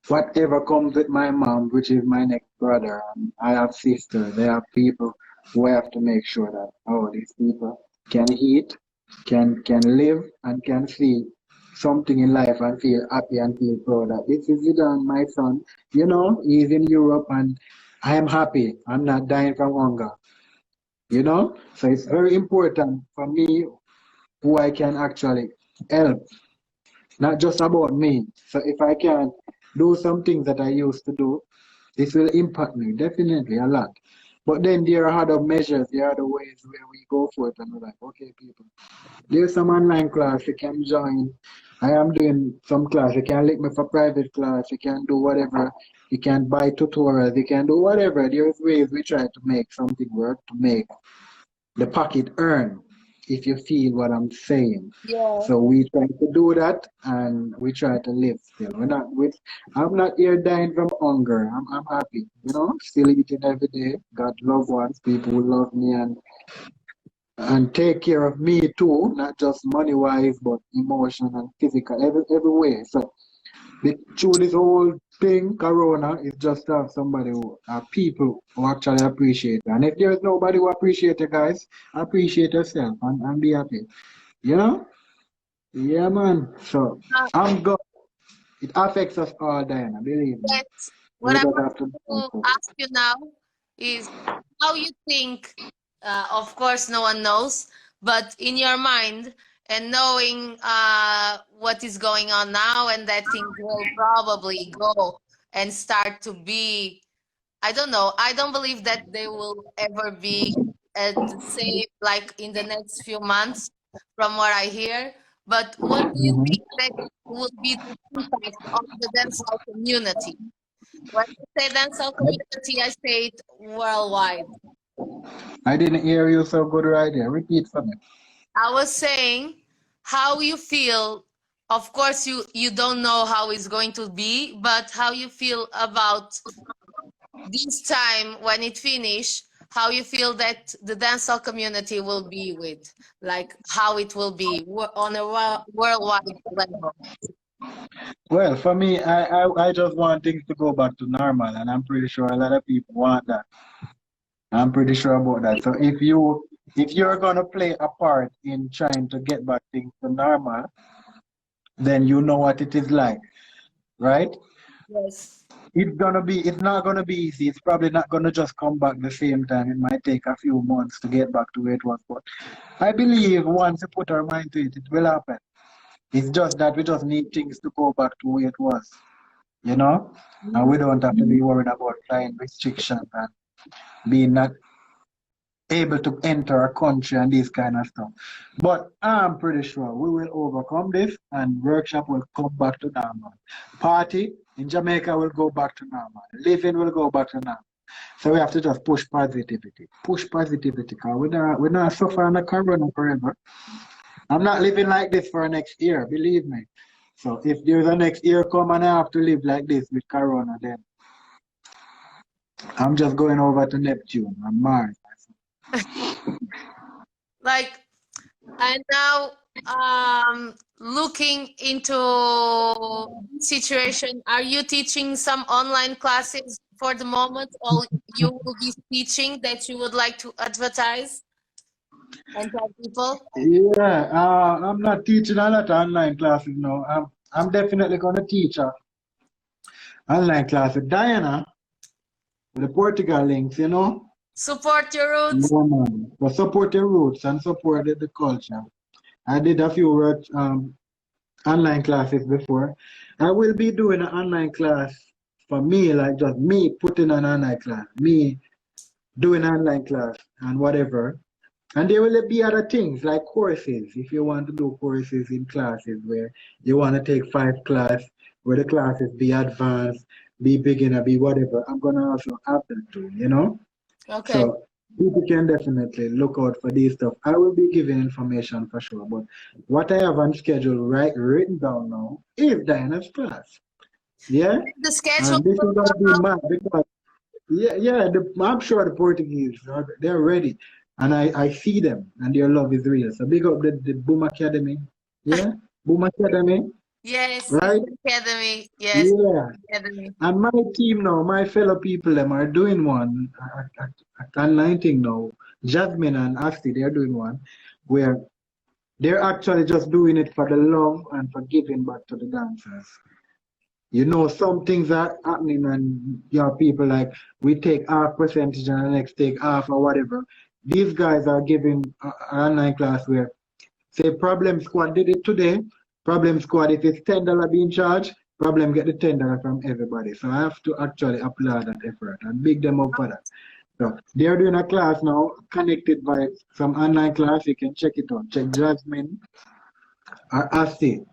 Speaker 5: whatever comes with my mom, which is my next brother. And I have sisters. They have people who have to make sure that these people can eat, can live, and can see something in life and feel happy and feel proud that this is Zidan, my son. You know, he's in Europe and I am happy. I'm not dying from hunger. You know, so it's very important for me who I can actually help, not just about me. So if I can do some things that I used to do, this will impact me definitely a lot. But then there are other measures, there are other ways where we go for it and we're like, okay, people, there's some online class you can join. I am doing some class. You can link me for private class. You can do whatever. You can buy tutorials. You can do whatever. There's ways we try to make something work to make the pocket earn, if you feel what I'm saying.
Speaker 3: Yeah.
Speaker 5: So we try to do that and we try to live still. I'm not here dying from hunger. I'm happy, you know, still eating every day. Got loved ones, people who love me and take care of me too, not just money wise, but emotion and physical, every way. So through this whole thing, Corona, is just to have somebody people who actually appreciate you. And if there's nobody who appreciate you guys, appreciate yourself and be happy. You know? Yeah, man. So I'm good. It affects us all, Diana, believe me.
Speaker 3: Yes. What I want to ask you now is how you think, of course, no one knows, but in your mind and knowing what is going on now and that things will probably go and start to be, I don't know, I don't believe that they will ever be at the same, like in the next few months, from what I hear. But what do you think that will be the impact on the dancehall community? When I say dancehall community, I say it worldwide.
Speaker 5: I didn't hear you so good right there. Repeat for me.
Speaker 3: I was saying how you feel. Of course, you don't know how it's going to be, but how you feel about this time when it finish, how you feel that the dancehall community will be with, like how it will be on a worldwide level.
Speaker 5: Well, for me, I just want things to go back to normal, and I'm pretty sure a lot of people want that. I'm pretty sure about that. So if you're gonna play a part in trying to get back things to normal, then you know what it is like, right?
Speaker 3: Yes.
Speaker 5: It's not gonna be easy. It's probably not gonna just come back the same time. It might take a few months to get back to where it was. But I believe once we put our mind to it, it will happen. It's just that we just need things to go back to where it was, you know? And we don't have to be worried about flying restrictions and being not able to enter a country and this kind of stuff. But I'm pretty sure we will overcome this and workshop will come back to normal. Party in Jamaica will go back to normal. Living will go back to normal. So we have to just push positivity. Push positivity because we're not suffering the corona forever. I'm not living like this for next year, believe me. So if there's a next year come and I have to live like this with corona, then I'm just going over to Neptune and Mars.
Speaker 3: Like, and now looking into situation, are you teaching some online classes for the moment, or you will be teaching that you would like to advertise and tell people?
Speaker 5: Yeah, I'm not teaching a lot of online classes now. I'm definitely gonna teach a online class with Diana with the Portugal links, you know.
Speaker 3: Support your roots.
Speaker 5: Yeah, man. But support your roots and support the culture. I did a few online classes before. I will be doing an online class for me, like just me putting an online class, me doing an online class and whatever. And there will be other things like courses. If you want to do courses in classes where you want to take 5 class, where the classes be advanced, be beginner, be whatever, I'm gonna also have that too, you know?
Speaker 3: Okay.
Speaker 5: So people can definitely look out for these stuff. I will be giving information for sure, but what I have on schedule written down now is Diana's class. Yeah?
Speaker 3: The schedule.
Speaker 5: And this is gonna be mad because I'm sure the Portuguese they're ready. And I see them and their love is real. So big up the Boom Academy. Yeah? Boom Academy.
Speaker 3: Yes,
Speaker 5: Right?
Speaker 3: Academy. Yes,
Speaker 5: Yeah.
Speaker 3: Academy.
Speaker 5: And my team now, my fellow people, them are doing one at online thing now. Jasmine and Asti, they're doing one where they're actually just doing it for the love and for giving back to the dancers. You know, some things are happening and people like we take half percentage and the next take half or whatever. These guys are giving an online class where say Problem Squad did it today. Problem Squad, if it's $10 being charged, Problem get the $10 from everybody. So I have to actually applaud that effort and big them up for that. So they're doing a class now connected by some online class. You can check it out. Check Jasmine or Asti.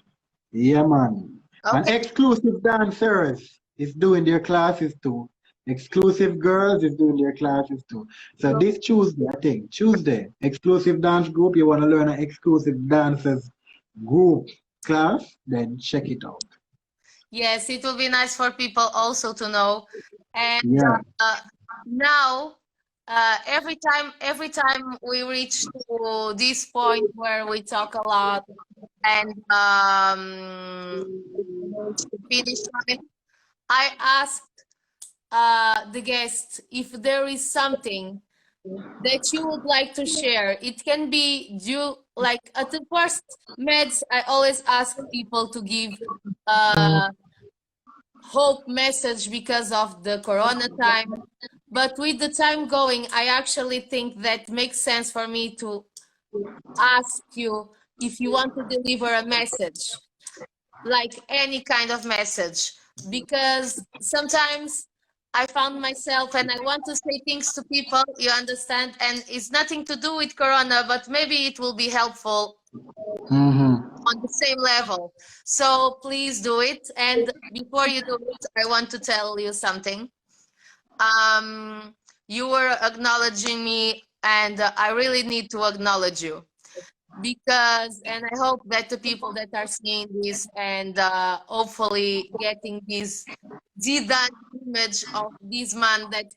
Speaker 5: Yeah, man. And
Speaker 3: Okay.
Speaker 5: exclusive dancers is doing their classes too. Exclusive girls is doing their classes too. So this Tuesday, I think, Tuesday, exclusive dance group, you want to learn an exclusive dancers group class, then check it out.
Speaker 3: Yes, it will be nice for people also to know. And
Speaker 5: Yeah.
Speaker 3: now, every time we reach to this point where we talk a lot and finish line, I asked the guest if there is something that you would like to share. It can be due, like at the first meds, I always ask people to give hope message because of the corona time. But with the time going, I actually think that makes sense for me to ask you if you want to deliver a message, like any kind of message, because sometimes I found myself and I want to say things to people, you understand, and it's nothing to do with corona, but maybe it will be helpful on the same level. So please do it. And before you do it, I want to tell you something. You were acknowledging me, and I really need to acknowledge you because, and I hope that the people that are seeing this and hopefully getting this Zidan image of this man that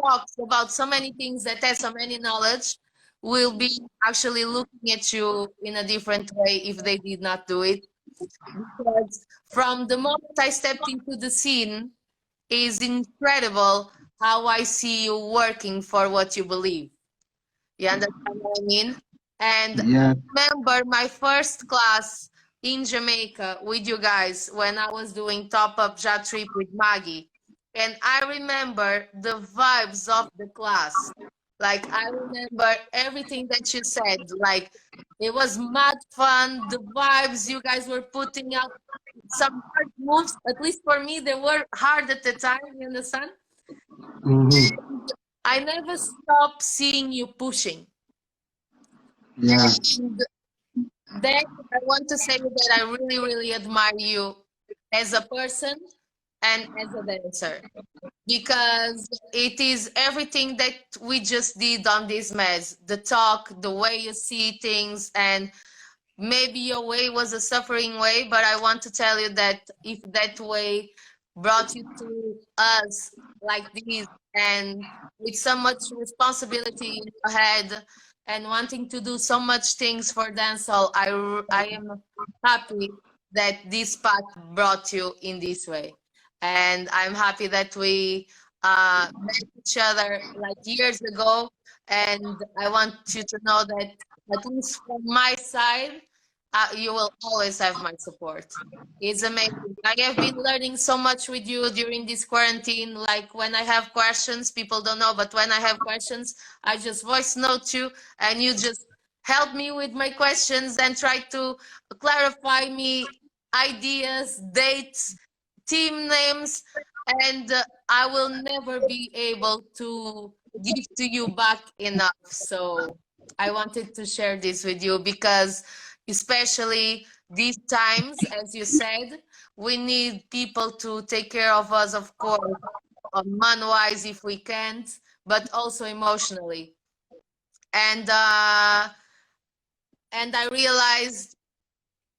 Speaker 3: talks about so many things, that has so many knowledge, will be actually looking at you in a different way if they did not do it. because from the moment I stepped into the scene, is incredible how I see you working for what you believe. You understand what I mean? And
Speaker 5: Yeah.
Speaker 3: I remember my first class in Jamaica with you guys when I was doing Top Up Jet Trip with Maggie. And I remember the vibes of the class. Like, I remember everything that you said. Like, it was mad fun. The vibes you guys were putting out, some hard moves, at least for me, they were hard at the time. You understand?
Speaker 5: Mm-hmm.
Speaker 3: I never stopped seeing you pushing.
Speaker 5: Yeah.
Speaker 3: And then I want to say that I really, really admire you as a person and as a dancer because it is everything that we just did on this mess, the talk, the way you see things, and maybe your way was a suffering way, but I want to tell you that if that way brought you to us like this and with so much responsibility in your head and wanting to do so much things for dancehall, I am happy that this path brought you in this way. And I'm happy that we met each other like years ago. And I want you to know that at least from my side, you will always have my support. It's amazing. I have been learning so much with you during this quarantine. Like when I have questions, people don't know, but when I have questions, I just voice note you and you just help me with my questions and try to clarify me ideas, dates, team names, and I will never be able to give to you back enough. So I wanted to share this with you because especially these times, as you said, we need people to take care of us, of course, man-wise if we can't, but also emotionally. And I realized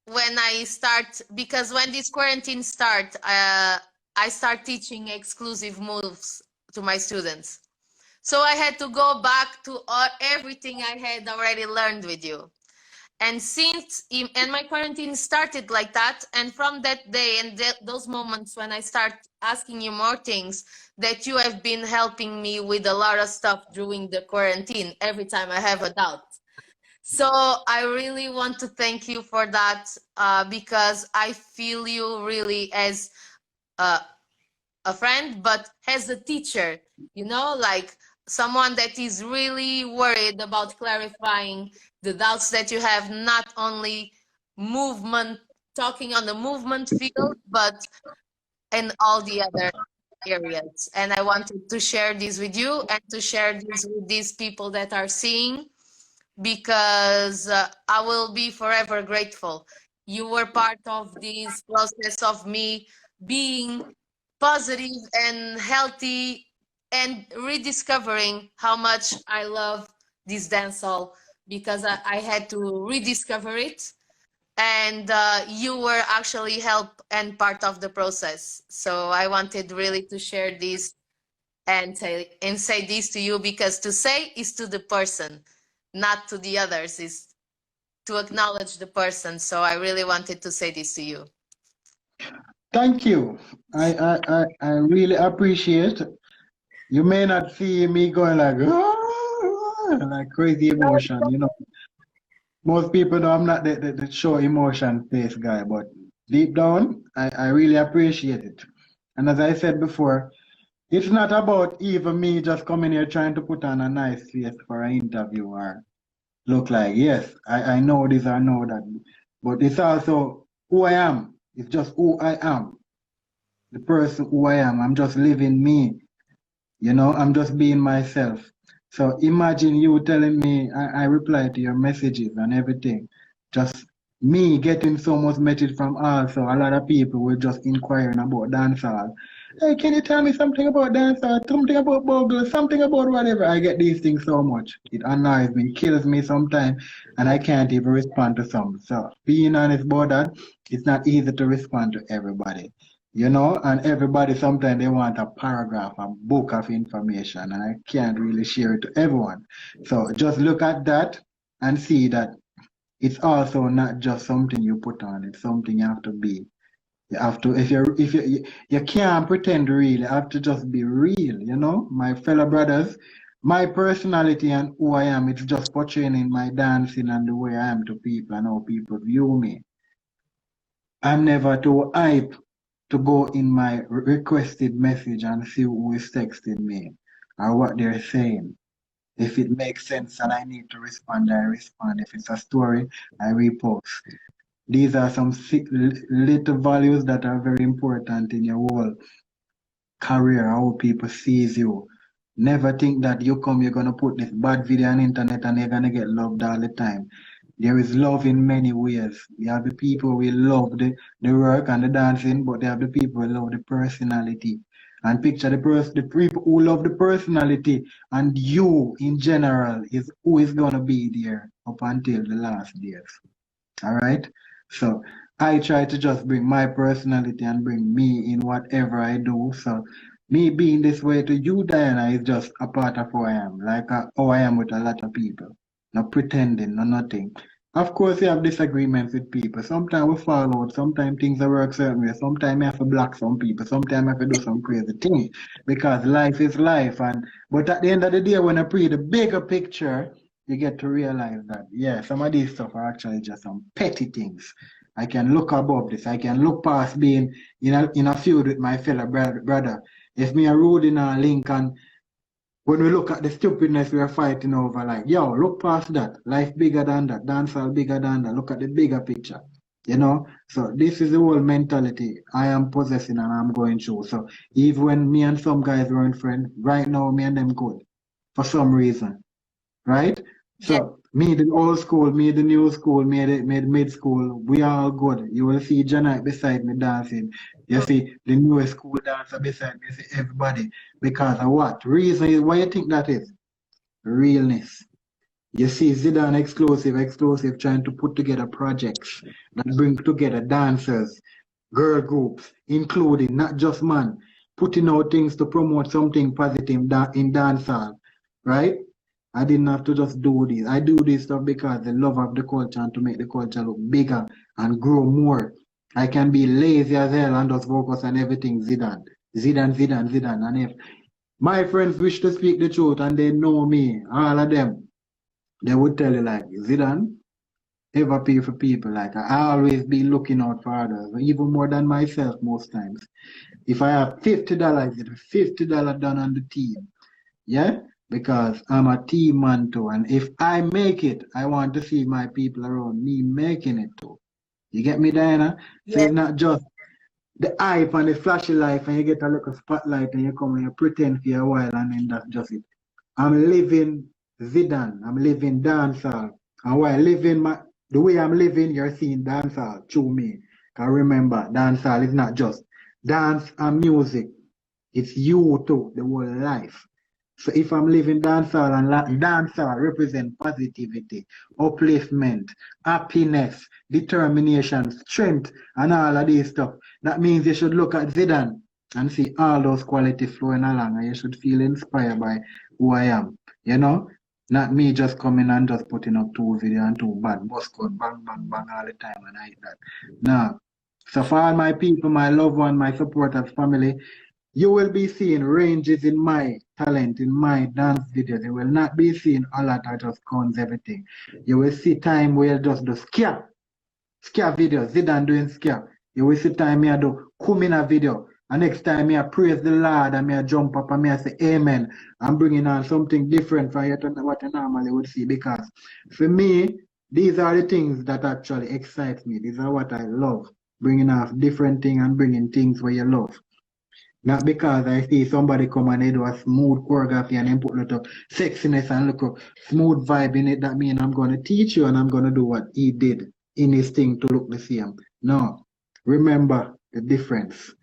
Speaker 3: when I start, because when this quarantine start, I start teaching exclusive moves to my students. So I had to go back to everything I had already learned with you. And and my quarantine started like that, and from that day and those moments when I start asking you more things, that you have been helping me with a lot of stuff during the quarantine every time I have a doubt. So I really want to thank you for that because I feel you really as a friend, but as a teacher, like someone that is really worried about clarifying the doubts that you have, not only movement, talking on the movement field, but in all the other areas. And I wanted to share this with you and to share this with these people that are seeing, because I will be forever grateful. You were part of this process of me being positive and healthy and rediscovering how much I love this dancehall, because I had to rediscover it, and you were actually help and part of the process. So I wanted really to share this and say this to you, because to say is to the person, not to the others, is to acknowledge the person. So I really wanted to say this to you.
Speaker 5: Thank you. I really appreciate. You may not see me going like, "Ah," like crazy emotion, Most people know I'm not the show emotion face guy, but deep down, I really appreciate it. And as I said before, it's not about even me just coming here trying to put on a nice face for an interview or look like, yes, I know this, I know that. But it's also who I am. It's just who I am. The person who I am. I'm just living me. I'm just being myself. So imagine you telling me I reply to your messages and everything. Just me getting so much message from also a lot of people were just inquiring about dancehall. Hey, can you tell me something about dancehall? Something about bogle, something about whatever. I get these things so much. It annoys me, kills me sometimes, and I can't even respond to some. So being honest about that, it's not easy to respond to everybody. And everybody sometimes they want a paragraph, a book of information, and I can't really share it to everyone. So just look at that and see that it's also not just something you put on, it's something you have to be. You have to, if you can't pretend real, you have to just be real, you know? My fellow brothers, my personality and who I am, it's just portraying in my dancing and the way I am to people and how people view me. I'm never too hype to go in my requested message and see who is texting me or what they're saying. If it makes sense and I need to respond, I respond. If it's a story, I repost. These are some little values that are very important in your whole career, how people sees you. Never think that you're gonna put this bad video on internet and you're gonna get loved all the time. There is love in many ways. You have the people who love the work and the dancing, but they have the people who love the personality. And picture the people who love the personality and you in general is who is gonna be there up until the last days. All right. So I try to just bring my personality and bring me in whatever I do. So me being this way to you, Diana, is just a part of who I am, like how I am with a lot of people. Not pretending, no nothing. Of course, you have disagreements with people. Sometimes we fall out. Sometimes things are work certain way. Sometimes you have to block some people. Sometimes you have to do some crazy thing because life is life. But at the end of the day, when I pre the bigger picture, you get to realize that, yeah, some of these stuff are actually just some petty things. I can look above this. I can look past being in a feud with my fellow brother. If me a rude in a link and when we look at the stupidness we are fighting over, like, yo, look past that. Life bigger than that. Dancehall bigger than that. Look at the bigger picture. You know? So this is the whole mentality I am possessing and I'm going through. So even when me and some guys weren't friends, right now me and them good. For some reason. Right? So me the old school, me the new school, me the mid school, we all good. You will see Janite beside me dancing. You see the newest school dancer beside me, you see everybody. Because of what? Reason is why you think that is? Realness. You see Zidan Xqlusiv trying to put together projects that bring together dancers, girl groups, including not just man, putting out things to promote something positive in dancehall, right? I didn't have to just do this. I do this stuff because the love of the culture and to make the culture look bigger and grow more. I can be lazy as hell and just focus on everything Zidan. And if my friends wish to speak the truth and they know me, all of them, they would tell you like, Zidan, ever pay for people. Like I always be looking out for others, even more than myself most times. If I have $50, it's $50 done on the team. Yeah? Because I'm a team man too. And if I make it, I want to see my people around me making it too. You get me, Diana? So it's not just the hype and the flashy life and you get a little spotlight and you come and you pretend for a while and then that's just it. I'm living Zidan. I'm living dancehall. And while living the way I'm living, you're seeing dancehall through me. Because remember, dancehall is not just dance and music. It's you too, the whole life. So if I'm living dancehall and dancehall represent positivity, upliftment, happiness, determination, strength, and all of this stuff, that means you should look at Zidan and see all those qualities flowing along and you should feel inspired by who I am. You know? Not me just coming and just putting up 2 videos and 2 bad bus code, bang, bang, bang all the time and I hate that. No. So for all my people, my loved one, my supporters, family, you will be seeing ranges in my talent, in my dance videos. You will not be seeing a lot of just guns, everything. You will see time where just do scare videos, Zidan doing scare. You will see time me I do Kumina video. And next time me I praise the Lord and me I jump up and me I say amen. I'm bringing on something different from what you normally would see. Because for me, these are the things that actually excite me. These are what I love. Bringing off different things and bringing things where you love. Not because I see somebody come and they do a smooth choreography and then put a little sexiness and look smooth vibe in it. That means I'm going to teach you and I'm going to do what he did in his thing to look the same. No. Remember the difference.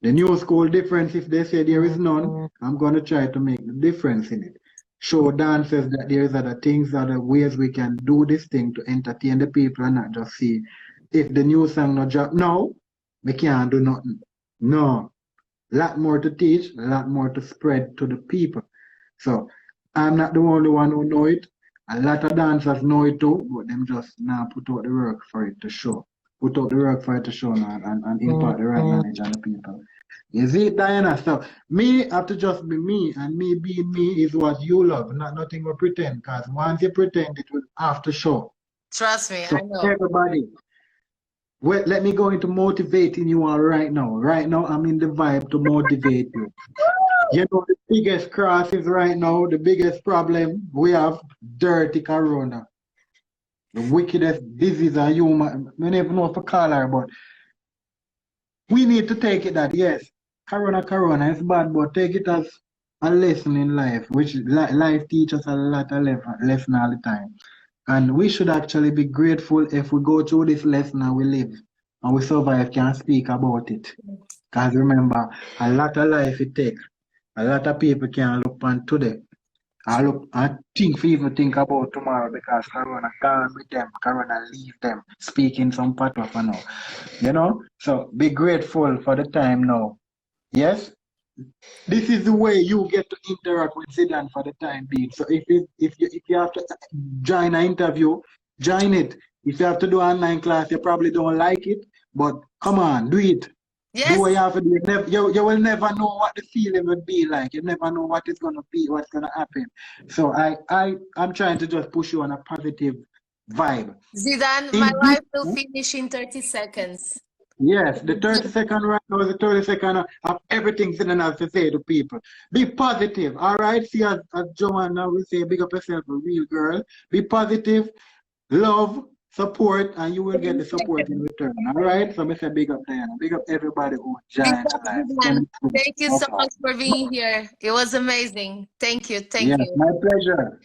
Speaker 5: The new school difference, if they say there is none, I'm going to try to make the difference in it. Show dancers that there is other things, other ways we can do this thing to entertain the people and not just see if the new song not drop. No, we can't do nothing. No. Lot more to teach, a lot more to spread to the people. So I'm not the only one who know it. A lot of dancers know it too, but them just now put out the work for it to show. Put out the work for it to show now and impart the right knowledge on the people. You see it, Diana? So me have to just be me, and me being me is what you love, not nothing we pretend. Because once you pretend, it will have to show.
Speaker 3: Trust me,
Speaker 5: So
Speaker 3: I know.
Speaker 5: everybody, wait, let me go into motivating you all right now. Right now, I'm in the vibe to motivate you. You know, the biggest crisis right now, the biggest problem we have, dirty corona. The wickedest disease a human, I don't even know if I call her, but we need to take it that, yes, corona is bad, but take it as a lesson in life, which life teaches a lot of lesson all the time. And we should actually be grateful if we go through this lesson and we live and we survive, can speak about it. Because remember, a lot of life it takes. A lot of people can look on today. I think we even think about tomorrow because Corona gone with them, Corona leave them, speaking some patois for now. You know? So be grateful for the time now. Yes? This is the way you get to interact with Zidan for the time being. So if you have to join an interview, join it. If you have to do an online class, you probably don't like it, but come on, do it. Do
Speaker 3: Yes.
Speaker 5: what you have to do. You will never know what the feeling would be like. You never know what it's gonna be, what's gonna happen. So I'm trying to just push you on a positive vibe.
Speaker 3: Zidan,
Speaker 5: In
Speaker 3: my
Speaker 5: this-
Speaker 3: life will finish in 30 seconds.
Speaker 5: Yes, the 30-second right now is the 30-second of everything Zidan has to say to people. Be positive, all right? See, as Joanna will say, big up yourself, a real girl. Be positive, love, support, and you will get the support in return, all right? So, Mr. Big up Diana. Big up everybody who
Speaker 3: Big
Speaker 5: joined
Speaker 3: up,
Speaker 5: the live.
Speaker 3: Zidan. Thank you so much for being here. It was amazing. Thank you. Thank
Speaker 5: Yes,
Speaker 3: you.
Speaker 5: my pleasure.